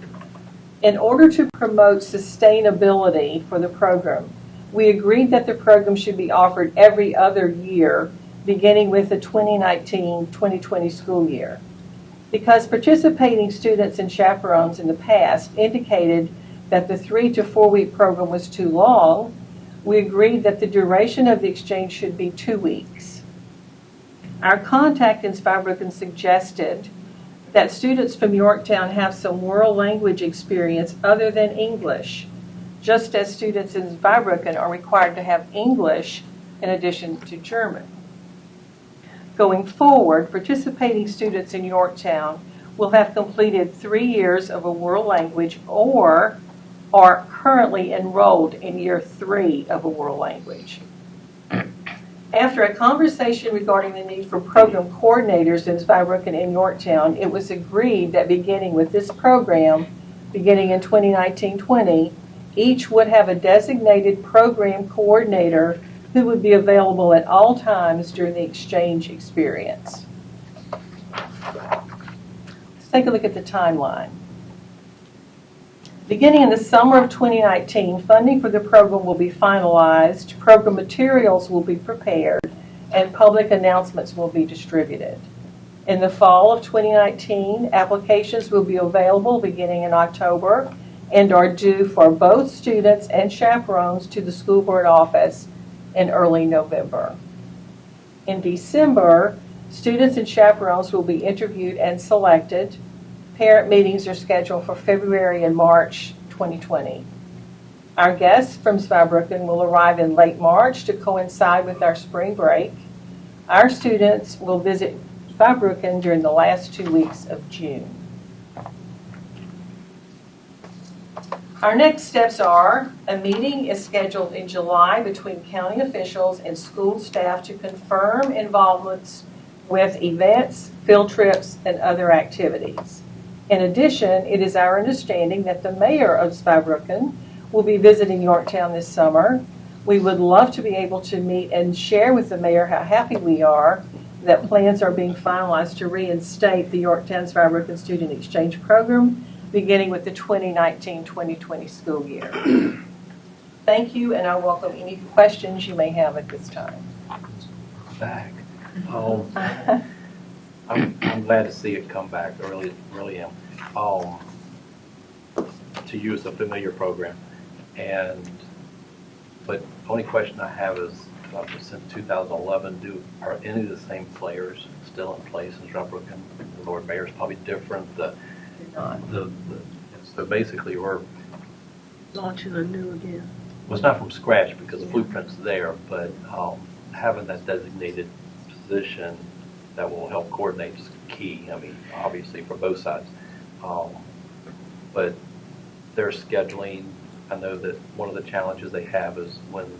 L: In order to promote sustainability for the program, we agreed that the program should be offered every other year, beginning with the 2019-2020 school year. Because participating students and chaperones in the past indicated that the 3 to 4 week program was too long, we agreed that the duration of the exchange should be 2 weeks. Our contact in Zweibrücken suggested that students from Yorktown have some world language experience other than English, just as students in Zweibrücken are required to have English in addition to German. Going forward, participating students in Yorktown will have completed 3 years of a world language or are currently enrolled in year 3 of a world language. After a conversation regarding the need for program coordinators in Zweibrücken and Yorktown, it was agreed that beginning with this program, beginning in 2019-20, each would have a designated program coordinator who would be available at all times during the exchange experience. Let's take a look at the timeline. Beginning in the summer of 2019, funding for the program will be finalized, program materials will be prepared, and public announcements will be distributed. In the fall of 2019, applications will be available beginning in October and are due for both students and chaperones to the school board office in early November. In December, students and chaperones will be interviewed and selected. Parent meetings are scheduled for February and March 2020. Our guests from Zweibrücken will arrive in late March to coincide with our spring break. Our students will visit Zweibrücken during the last 2 weeks of June. Our next steps are a meeting is scheduled in July between county officials and school staff to confirm involvements with events, field trips, and other activities. In addition, it is our understanding that the mayor of Zweibrücken will be visiting Yorktown this summer. We would love to be able to meet and share with the mayor how happy we are that plans are being finalized to reinstate the Yorktown-Zweibrücken Student Exchange Program beginning with the 2019-2020 school year. Thank you, and I welcome any questions you may have at this time.
E: Back. I'm glad to see it come back. I really am. to you it's a familiar program. But the only question I have is, since 2011, are any of the same players still in place in Zurbruggen? The Lord Mayor's probably different. So basically, we're
B: Launching anew again.
E: well, it's not from scratch because the blueprint's there, but having that designated position that will help coordinate is key. I mean, obviously for both sides, but their scheduling. I know that one of the challenges they have is when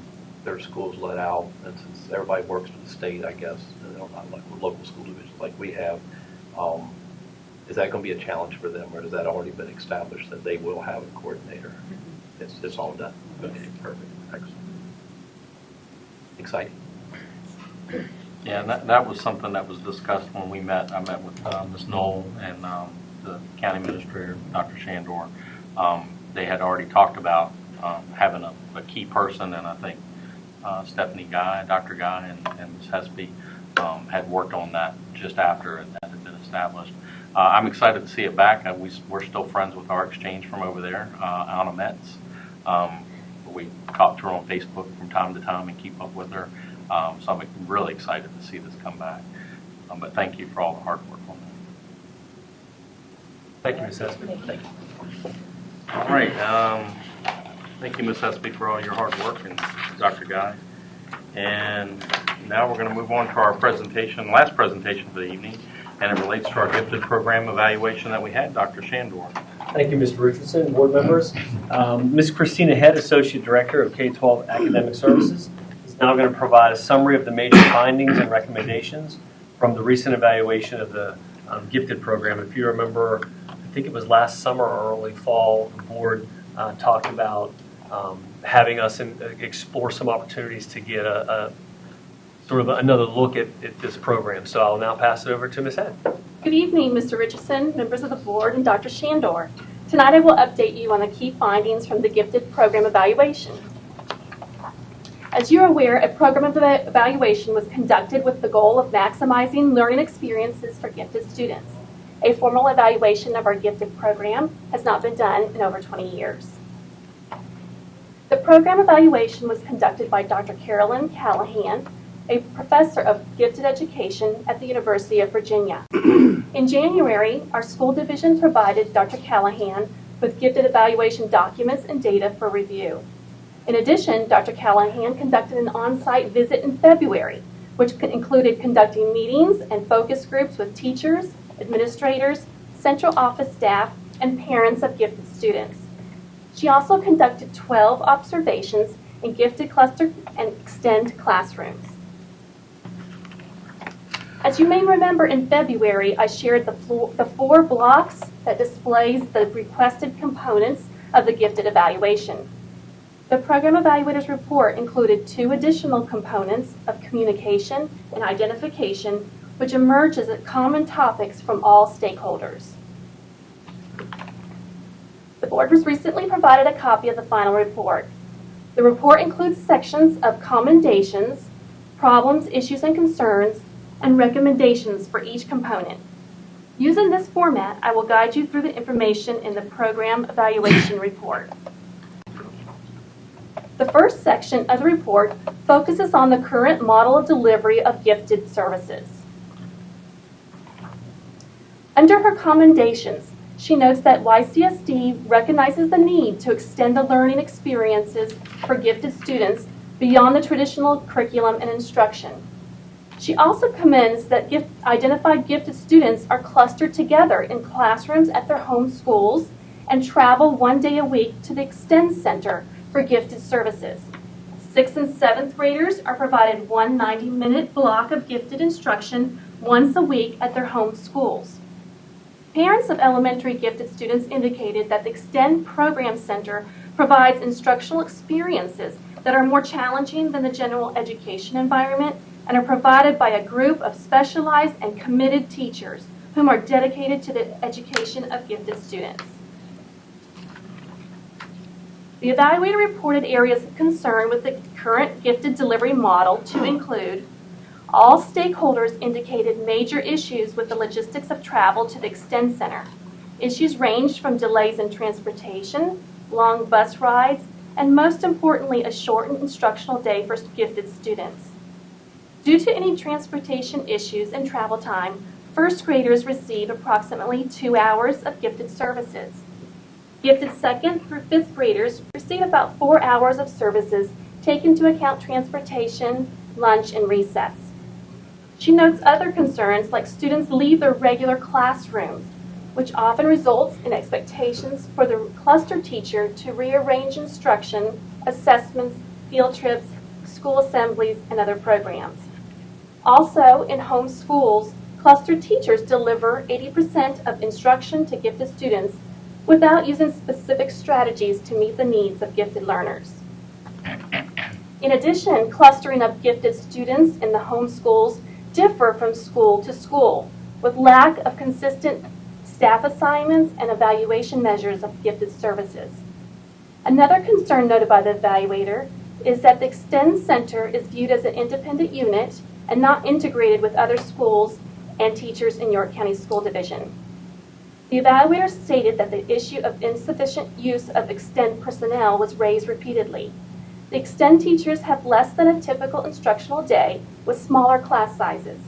E: their schools let out, and since everybody works for the state, I guess, not like with local school divisions like we have, is that going to be a challenge for them, or has that already been established that they will have a coordinator? It's all done. Okay, perfect. Excellent. Exciting.
A: Yeah, and that was something that was discussed when we met. I met with Ms. Knoll and the county administrator, Dr. Shandor. They had already talked about having a key person, and I think Stephanie Guy, Dr. Guy, and Ms. Hespy had worked on that just after that had been established. I'm excited to see it back. We're still friends with our exchange from over there, Anna Metz. We talk to her on Facebook from time to time and keep up with her. So I'm really excited to see this come back. But thank you for all the hard work on that.
F: Thank you, Ms. Espy.
E: Thank you.
A: All right. Thank you, Ms. Hespy, for all your hard work, and Dr. Guy. And now we're going to move on to our presentation, last presentation for the evening, and it relates to our gifted program evaluation that we had, Dr. Shandor.
F: Thank you, Mr. Richardson, board members. Ms. Christina Head, Associate Director of K-12 Academic Services, is now going to provide a summary of the major findings and recommendations from the recent evaluation of the gifted program. If you remember, I think it was last summer or early fall, the board talked about having us explore some opportunities to get a sort of another look at this program. So I'll now pass it over to Ms. Head.
M: Good evening, Mr. Richardson, members of the board, and Dr. Shandor. Tonight I will update you on the key findings from the gifted program evaluation. As you're aware, a program evaluation was conducted with the goal of maximizing learning experiences for gifted students. A formal evaluation of our gifted program has not been done in over 20 years. The program evaluation was conducted by Dr. Carolyn Callahan, a professor of gifted education at the University of Virginia. In January, our school division provided Dr. Callahan with gifted evaluation documents and data for review. In addition, Dr. Callahan conducted an on-site visit in February, which included conducting meetings and focus groups with teachers, administrators, central office staff, and parents of gifted students. She also conducted 12 observations in gifted cluster and extend classrooms. As you may remember, in February, I shared the 4 blocks that displays the requested components of the gifted evaluation. The program evaluator's report included 2 additional components of communication and identification, which emerges as common topics from all stakeholders. The board was recently provided a copy of the final report. The report includes sections of commendations, problems, issues, and concerns, and recommendations for each component. Using this format, I will guide you through the information in the program evaluation report. The first section of the report focuses on the current model of delivery of gifted services. Under her commendations, she notes that YCSD recognizes the need to extend the learning experiences for gifted students beyond the traditional curriculum and instruction. She also commends that identified gifted students are clustered together in classrooms at their home schools and travel 1 day a week to the Extend Center for gifted services. 6th and 7th graders are provided one 90-minute block of gifted instruction once a week at their home schools. Parents of elementary gifted students indicated that the Extend Program Center provides instructional experiences that are more challenging than the general education environment and are provided by a group of specialized and committed teachers whom are dedicated to the education of gifted students. The evaluator reported areas of concern with the current gifted delivery model to include all stakeholders indicated major issues with the logistics of travel to the Extend Center, Issues ranged from delays in transportation, long bus rides, and most importantly, a shortened instructional day for gifted students. Due to any transportation issues and travel time, first graders receive approximately 2 hours of gifted services. Gifted second through fifth graders receive about 4 hours of services, taking into account transportation, lunch, and recess. She notes other concerns like students leave their regular classrooms, which often results in expectations for the cluster teacher to rearrange instruction, assessments, field trips, school assemblies, and other programs. Also, in home schools, cluster teachers deliver 80% of instruction to gifted students without using specific strategies to meet the needs of gifted learners. In addition, clustering of gifted students in the home schools differ from school to school, with lack of consistent staff assignments and evaluation measures of gifted services. Another concern noted by the evaluator is that the Extend Center is viewed as an independent unit and not integrated with other schools and teachers in York County School Division. The evaluator stated that the issue of insufficient use of Extend personnel was raised repeatedly. The Extend teachers have less than a typical instructional day with smaller class sizes.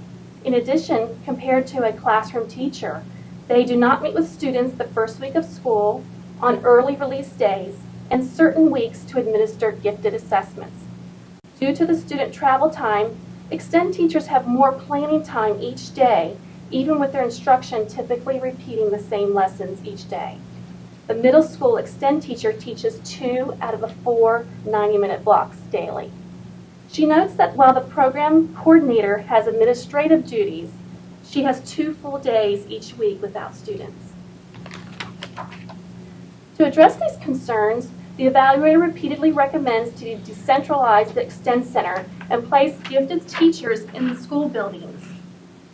M: In addition, compared to a classroom teacher, they do not meet with students the first week of school, on early release days, and certain weeks to administer gifted assessments. Due to the student travel time, Extend teachers have more planning time each day, even with their instruction typically repeating the same lessons each day. The middle school Extend teacher teaches 2 out of the 4 90-minute blocks daily. She notes that while the program coordinator has administrative duties, she has 2 full days each week without students. To address these concerns, the evaluator repeatedly recommends to decentralize the Extend Center and place gifted teachers in the school buildings.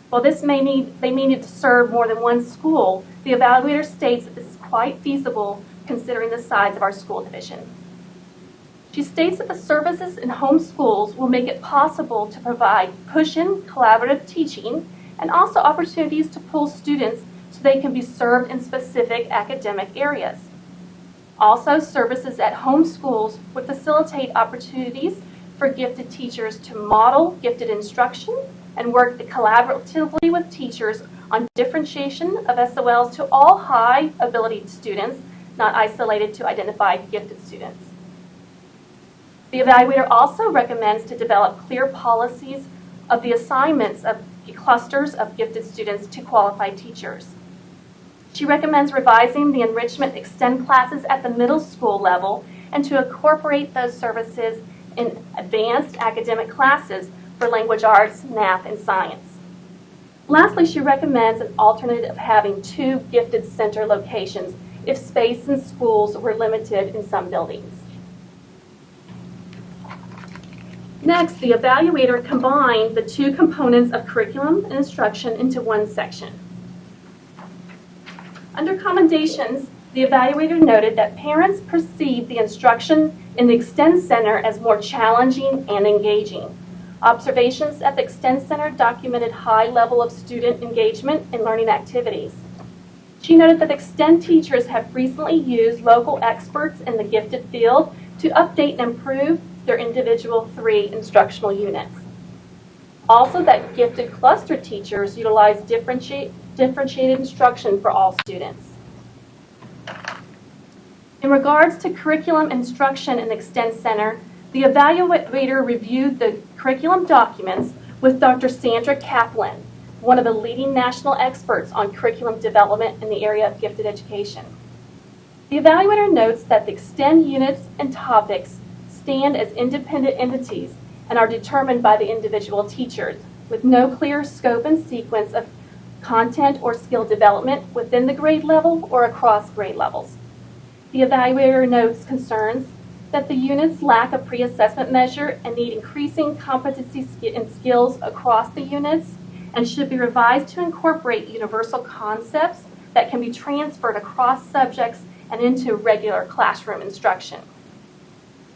M: While they may need to serve more than one school, the evaluator states that this is quite feasible considering the size of our school division. She states that the services in home schools will make it possible to provide push-in collaborative teaching and also opportunities to pull students so they can be served in specific academic areas. Also, services at home schools would facilitate opportunities for gifted teachers to model gifted instruction and work collaboratively with teachers on differentiation of SOLs to all high ability students, not isolated to identified gifted students. The evaluator also recommends to develop clear policies of the assignments of clusters of gifted students to qualified teachers. She recommends revising the enrichment Extend classes at the middle school level and to incorporate those services in advanced academic classes for language arts, math, and science. Lastly, she recommends an alternative of having 2 gifted center locations if space in schools were limited in some buildings. Next, the evaluator combined the 2 components of curriculum and instruction into one section. Under commendations, the evaluator noted that parents perceive the instruction in the Extend Center as more challenging and engaging. Observations at the Extend Center documented high level of student engagement in learning activities. She noted that Extend teachers have recently used local experts in the gifted field to update and improve their individual 3 instructional units. Also, that gifted cluster teachers utilize differentiated instruction for all students. In regards to curriculum instruction in the Extend Center, the evaluator reviewed the curriculum documents with Dr. Sandra Kaplan, one of the leading national experts on curriculum development in the area of gifted education. The evaluator notes that the Extend units and topics stand as independent entities and are determined by the individual teachers, with no clear scope and sequence of content or skill development within the grade level or across grade levels. The evaluator notes concerns that the units lack a pre-assessment measure and need increasing competency and skills across the units and should be revised to incorporate universal concepts that can be transferred across subjects and into regular classroom instruction.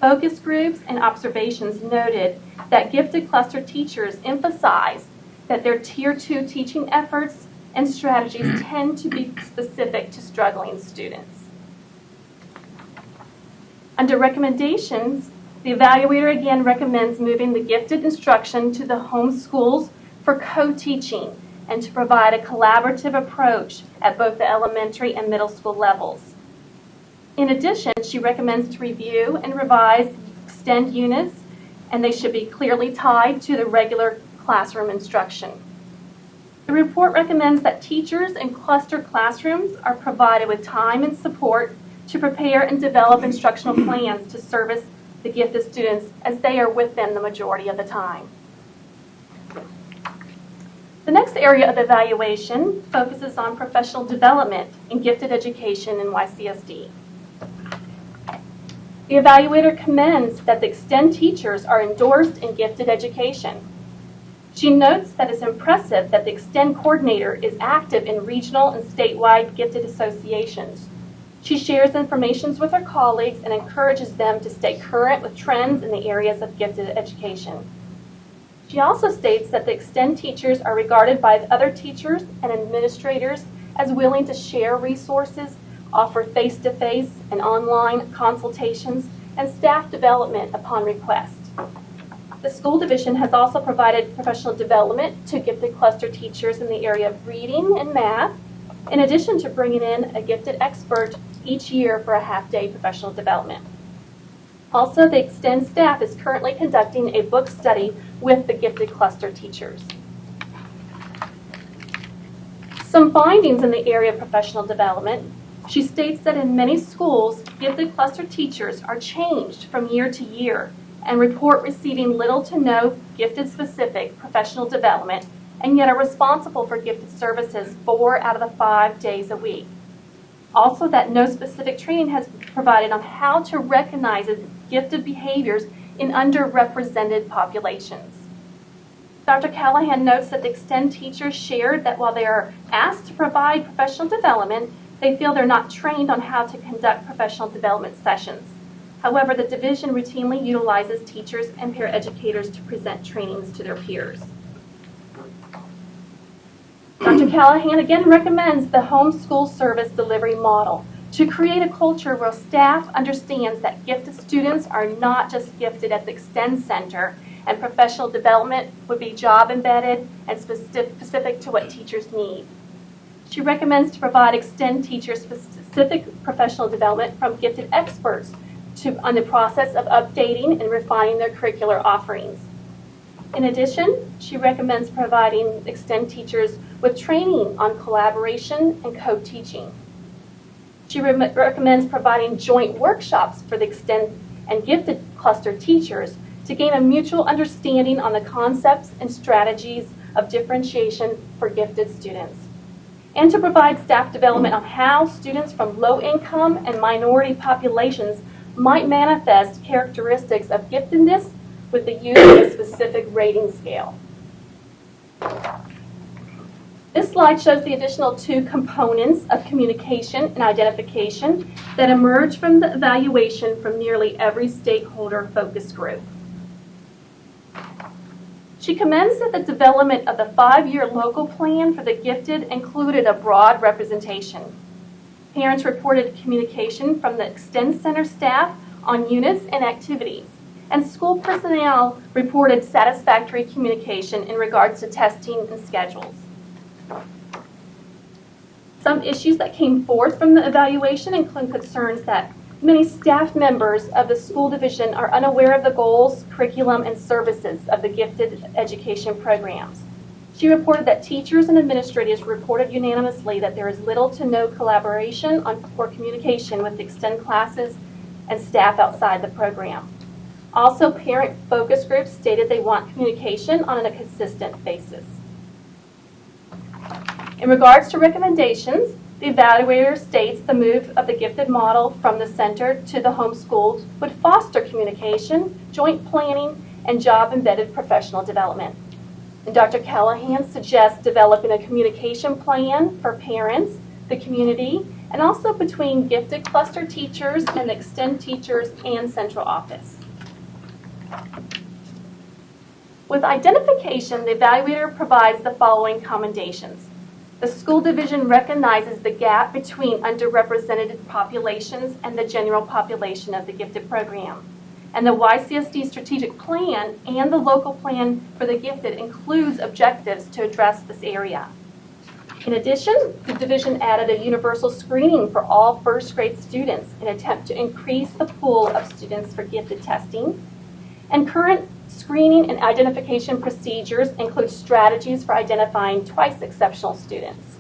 M: Focus groups and observations noted that gifted cluster teachers emphasized that their Tier 2 teaching efforts and strategies tend to be specific to struggling students. Under recommendations, the evaluator again recommends moving the gifted instruction to the home schools for co-teaching and to provide a collaborative approach at both the elementary and middle school levels. In addition, she recommends to review and revise extend units, and they should be clearly tied to the regular classroom instruction. The report recommends that teachers in cluster classrooms are provided with time and support to prepare and develop instructional plans to service the gifted students as they are with them the majority of the time. The next area of evaluation focuses on professional development in gifted education in YCSD. The evaluator commends that the Extend teachers are endorsed in gifted education. She notes that it's impressive that the Extend coordinator is active in regional and statewide gifted associations. She shares information with her colleagues and encourages them to stay current with trends in the areas of gifted education. She also states that the Extend teachers are regarded by other teachers and administrators as willing to share resources, offer face-to-face and online consultations, and staff development upon request. The school division has also provided professional development to gifted cluster teachers in the area of reading and math, in addition to bringing in a gifted expert each year for a half-day professional development. Also, the Extend staff is currently conducting a book study with the gifted cluster teachers. Some findings in the area of professional development. She states that in many schools, gifted cluster teachers are changed from year to year and report receiving little to no gifted-specific professional development, and yet are responsible for gifted services 4 out of the 5 days a week. Also, that no specific training has been provided on how to recognize gifted behaviors in underrepresented populations. Dr. Callahan notes that the Extend teachers shared that while they are asked to provide professional development, they feel they're not trained on how to conduct professional development sessions. However, the division routinely utilizes teachers and peer educators to present trainings to their peers. Dr. Callahan again recommends the homeschool service delivery model to create a culture where staff understands that gifted students are not just gifted at the Extend Center, and professional development would be job embedded and specific to what teachers need. She recommends to provide Extend teachers specific professional development from gifted experts on the process of updating and refining their curricular offerings. In addition, she recommends providing Extend teachers with training on collaboration and co-teaching. She recommends providing joint workshops for the Extend and gifted cluster teachers to gain a mutual understanding on the concepts and strategies of differentiation for gifted students, and to provide staff development on how students from low-income and minority populations might manifest characteristics of giftedness with the use of a specific rating scale. This slide shows the additional 2 components of communication and identification that emerge from the evaluation from nearly every stakeholder focus group. She commends that the development of the 5-year local plan for the gifted included a broad representation. Parents reported communication from the Extend Center staff on units and activities, and school personnel reported satisfactory communication in regards to testing and schedules. Some issues that came forth from the evaluation include concerns that many staff members of the school division are unaware of the goals, curriculum, and services of the gifted education programs. She reported that teachers and administrators reported unanimously that there is little to no collaboration or communication with Extend classes and staff outside the program. Also, parent focus groups stated they want communication on a consistent basis. In regards to recommendations, the evaluator states the move of the gifted model from the center to the homeschooled would foster communication, joint planning, and job-embedded professional development. And Dr. Callahan suggests developing a communication plan for parents, the community, and also between gifted cluster teachers and Extend teachers and central office. With identification, the evaluator provides the following commendations. The school division recognizes the gap between underrepresented populations and the general population of the gifted program. And the YCSD strategic plan and the local plan for the gifted includes objectives to address this area. In addition, the division added a universal screening for all first grade students in an attempt to increase the pool of students for gifted testing. And current screening and identification procedures include strategies for identifying twice exceptional students.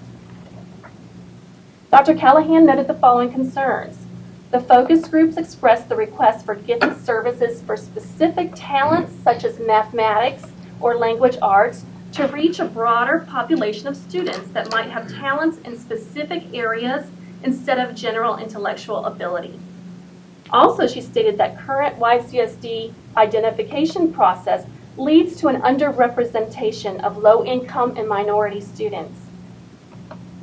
M: Dr. Callahan noted the following concerns. The focus groups expressed the request for gifted services for specific talents such as mathematics or language arts to reach a broader population of students that might have talents in specific areas instead of general intellectual ability. Also, she stated that current YCSD identification process leads to an underrepresentation of low-income and minority students.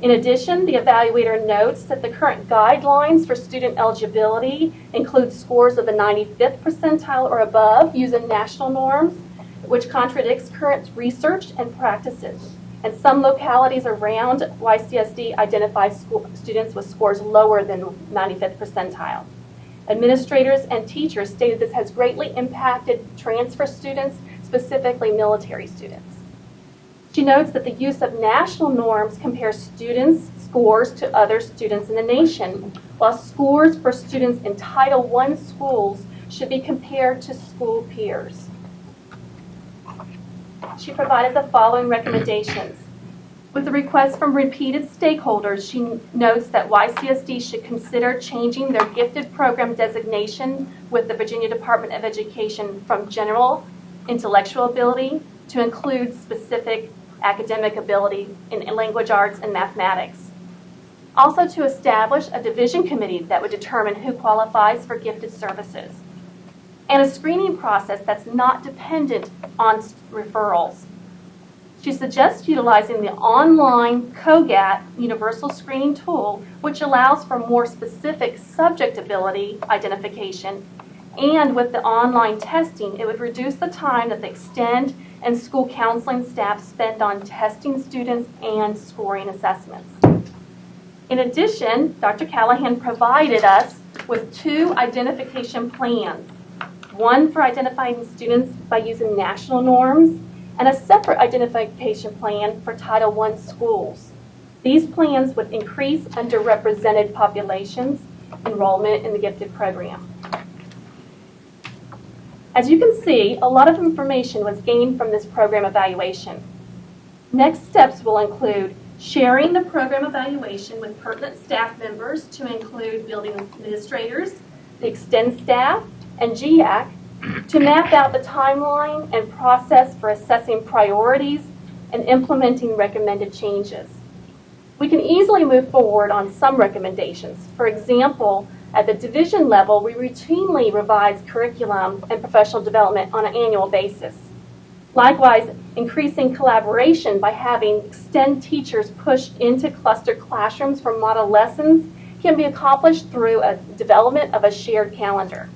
M: In addition, the evaluator notes that the current guidelines for student eligibility include scores of the 95th percentile or above using national norms, which contradicts current research and practices. And some localities around YCSD identify students with scores lower than 95th percentile. Administrators and teachers stated this has greatly impacted transfer students, specifically military students. She notes that the use of national norms compares students' scores to other students in the nation, while scores for students in Title I schools should be compared to school peers. She provided the following recommendations. With the request from repeated stakeholders, she notes that YCSD should consider changing their gifted program designation with the Virginia Department of Education from general intellectual ability to include specific academic ability in language arts and mathematics. Also to establish a division committee that would determine who qualifies for gifted services. And a screening process that's not dependent on referrals. She suggests utilizing the online COGAT universal screening tool, which allows for more specific subject ability identification. And with the online testing, it would reduce the time that the Extend and school counseling staff spend on testing students and scoring assessments. In addition, Dr. Callahan provided us with 2 identification plans. One for identifying students by using national norms, and a separate identification plan for Title I schools. These plans would increase underrepresented populations enrollment in the gifted program. As you can see, a lot of information was gained from this program evaluation. Next steps will include sharing the program evaluation with pertinent staff members to include building administrators, the Extend staff, and GIAC to map out the timeline and process for assessing priorities and implementing recommended changes. We can easily move forward on some recommendations. For example, at the division level, we routinely revise curriculum and professional development on an annual basis. Likewise, increasing collaboration by having Extend teachers pushed into cluster classrooms for model lessons can be accomplished through a development of a shared calendar.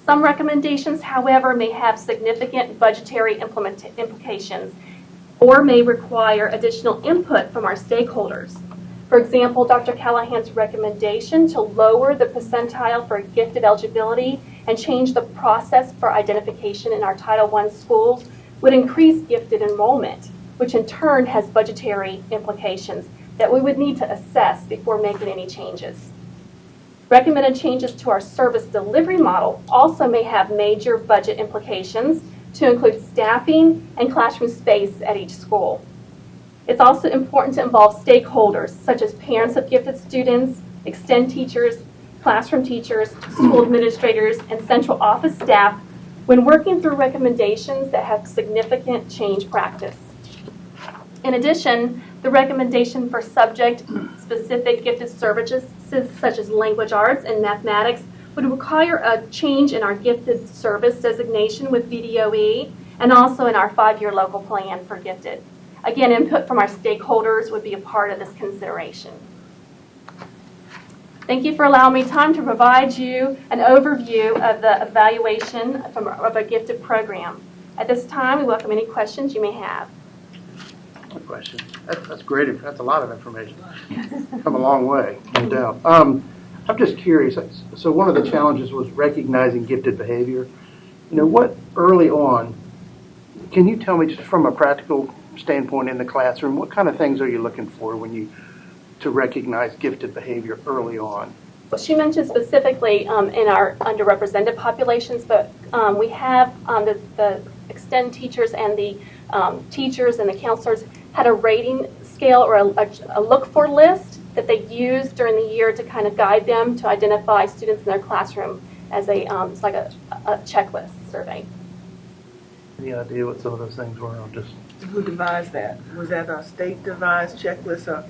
M: Some recommendations, however, may have significant budgetary implications or may require additional input from our stakeholders. For example, Dr. Callahan's recommendation to lower the percentile for gifted eligibility and change the process for identification in our Title I schools would increase gifted enrollment, which in turn has budgetary implications that we would need to assess before making any changes. Recommended changes to our service delivery model also may have major budget implications to include staffing and classroom space at each school. It's also important to involve stakeholders such as parents of gifted students, Extend teachers, classroom teachers, school administrators, and central office staff when working through recommendations that have significant change practice. In addition, the recommendation for subject-specific gifted services such as language arts and mathematics would require a change in our gifted service designation with VDOE and also in our 5-year local plan for gifted. Again, input from our stakeholders would be a part of this consideration. Thank you for allowing me time to provide you an overview of the evaluation of a gifted program. At this time, we welcome any questions you may have.
C: my question. That's great. That's a lot of information. Come a long way, no doubt. I'm just curious. So one of the challenges was recognizing gifted behavior. What early on, can you tell me just from a practical standpoint in the classroom, what kind of things are you looking for to recognize gifted behavior early on?
M: Well, she mentioned specifically in our underrepresented populations, but we have the extend teachers and the teachers and the counselors had a rating scale or a look for list that they used during the year to kind of guide them to identify students in their classroom as it's like a checklist survey.
C: Any idea what some of those things were?
B: Who devised that? Was that a state devised checklist or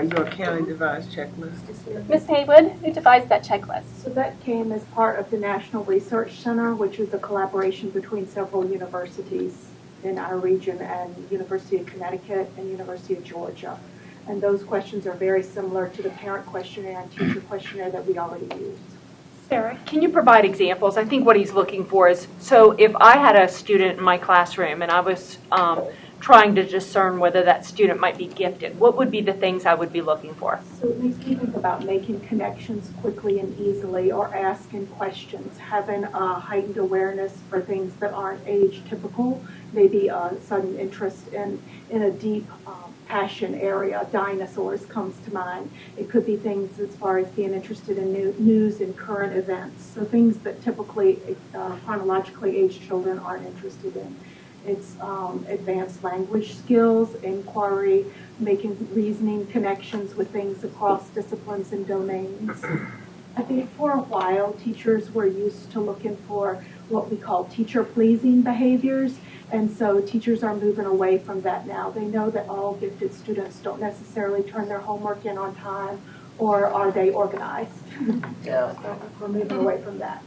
B: your county devised checklist?
M: Ms. Haywood, who devised that checklist?
N: So that came as part of the National Research Center, which is a collaboration between several universities in our region and University of Connecticut and University of Georgia. And those questions are very similar to the parent questionnaire and teacher questionnaire that we already used.
K: Sarah, can you provide examples? I think what he's looking for is, so if I had a student in my classroom and I was trying to discern whether that student might be gifted, what would be the things I would be looking for?
N: So it makes me think about making connections quickly and easily, or asking questions, having a heightened awareness for things that aren't age typical, maybe a sudden interest in a deep passion area. Dinosaurs comes to mind. It could be things as far as being interested in news and current events, so things that typically chronologically aged children aren't interested in. It's advanced language skills, inquiry, making reasoning connections with things across disciplines and domains. I think for a while, teachers were used to looking for what we call teacher-pleasing behaviors, and so teachers are moving away from that now. They know that all gifted students don't necessarily turn their homework in on time, or are they organized?
C: Yeah.
N: So we're moving away from that.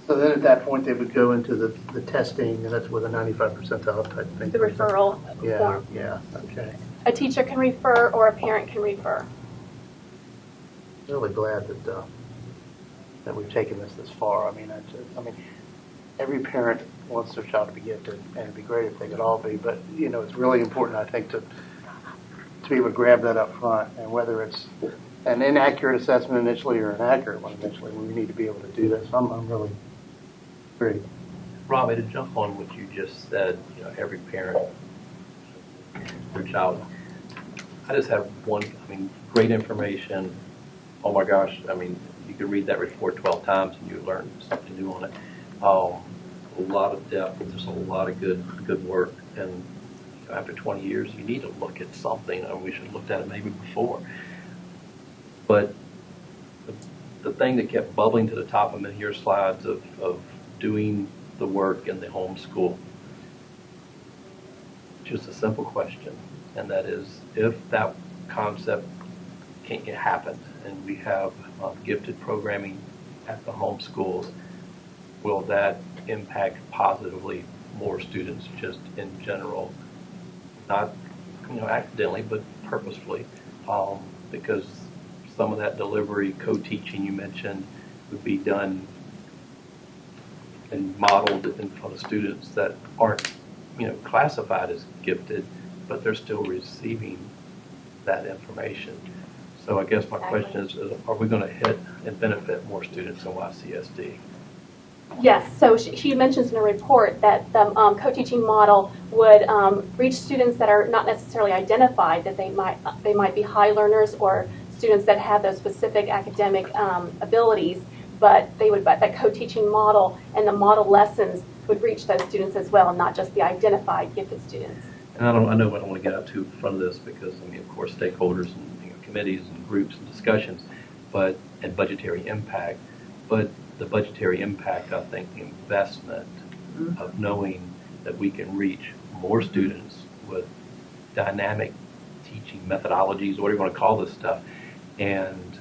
C: So then at that point, they would go into the testing, and that's where the 95 percentile type thing.
M: The referral
C: Yeah,
M: form.
C: yeah, okay.
M: A teacher can refer or a parent can refer.
C: Really glad that we've taken this far. I mean, every parent wants their child to be gifted, and it'd be great if they could all be. But it's really important, I think, to be able to grab that up front, and whether it's an inaccurate assessment initially or an accurate one initially, we need to be able to do this. I'm really great.
E: Robbie, to jump on what you just said, every parent, their child. I just have great information. Oh my gosh, you could read that report 12 times and you learn something new on it. A lot of depth, there's a lot of good work, and after 20 years, you need to look at something, and we should have looked at it maybe before. But the thing that kept bubbling to the top of your slides of doing the work in the homeschool, just a simple question, and that is, if that concept happened and we have gifted programming at the homeschools, will that impact positively more students just in general? Not accidentally, but purposefully, because some of that delivery, co-teaching you mentioned, would be done and modeled in front of students that aren't, classified as gifted, but they're still receiving that information. So I guess my question is, are we going to hit and benefit more students in YCSD?
M: Yes, so she mentions in her report that the co-teaching model would reach students that are not necessarily identified, that they might be high learners or students that have those specific academic abilities, but that co-teaching model and the model lessons would reach those students as well, not just the identified gifted students.
E: And I know I don't want to get out too in front of this because, of course, stakeholders and committees and groups and discussions, and budgetary impact. But the budgetary impact, I think, the investment of knowing that we can reach more students with dynamic teaching methodologies, whatever you want to call this stuff, and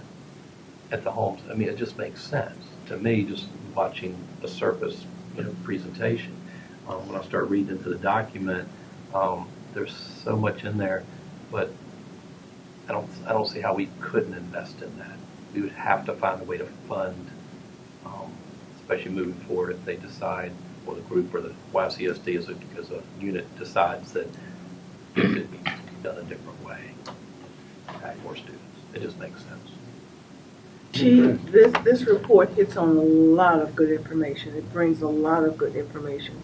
E: at the homes, it just makes sense to me, just watching the surface presentation. When I start reading into the document, there's so much in there, but I don't see how we couldn't invest in that. We would have to find a way to fund, especially moving forward, if they decide, or the group or the YCSD as a unit decides that done a different way. Impact more students. It just makes sense.
B: Chief, this report hits on a lot of good information. It brings a lot of good information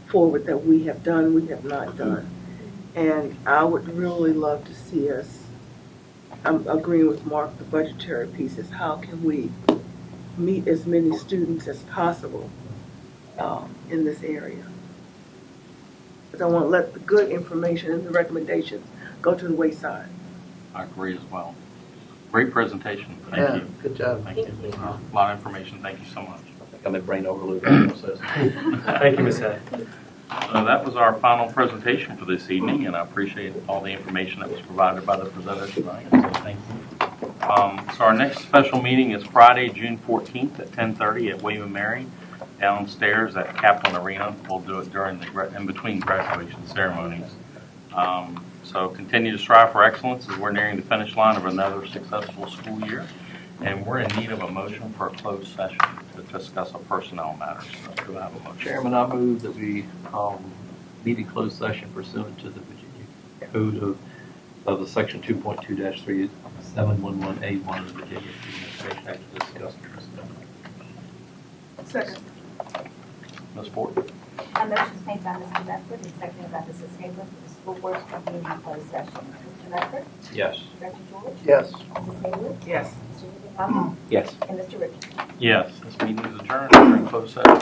B: forward that we have done, we have not done. And I would really love to see us, I'm agreeing with Mark, the budgetary piece is how can we meet as many students as possible in this area. Because I want to let the good information and the recommendations go to the wayside.
A: I agree as well. Great presentation. Thank
C: Yeah,
A: you.
C: good job.
A: Thank you. A lot of information. Thank you so much.
E: I think I'm in brain overload process.
F: Thank you, Ms. Head.
A: So that was our final presentation for this evening, and I appreciate all the information that was provided by the presenters tonight. So thank you. So our next special meeting is Friday, June 14th at 10:30 at William & Mary downstairs at Kaplan Arena. We'll do it during in between graduation ceremonies. So continue to strive for excellence as we're nearing the finish line of another successful school year. And we're in need of a motion for a closed session to discuss a personnel matter. So do I have a motion?
E: Chairman, I move that we meet in closed session pursuant to the Virginia Code of the Section 2.2-3, 711A1 of the Virginia Administration Act to discuss personnel.
B: Second.
A: Ms. Ford?
D: A motion is made by Mr. Medford and seconded by Mrs. Hayward for the school board to convene in closed session. Mr. Medford?
E: Yes.
D: Dr. George?
C: Yes.
D: Mrs. Hayward?
B: Yes.
D: Mr. Rubenhour?
E: Yes.
D: And Mr. Richardson?
A: Yes. This meeting is adjourned. We're in closed session.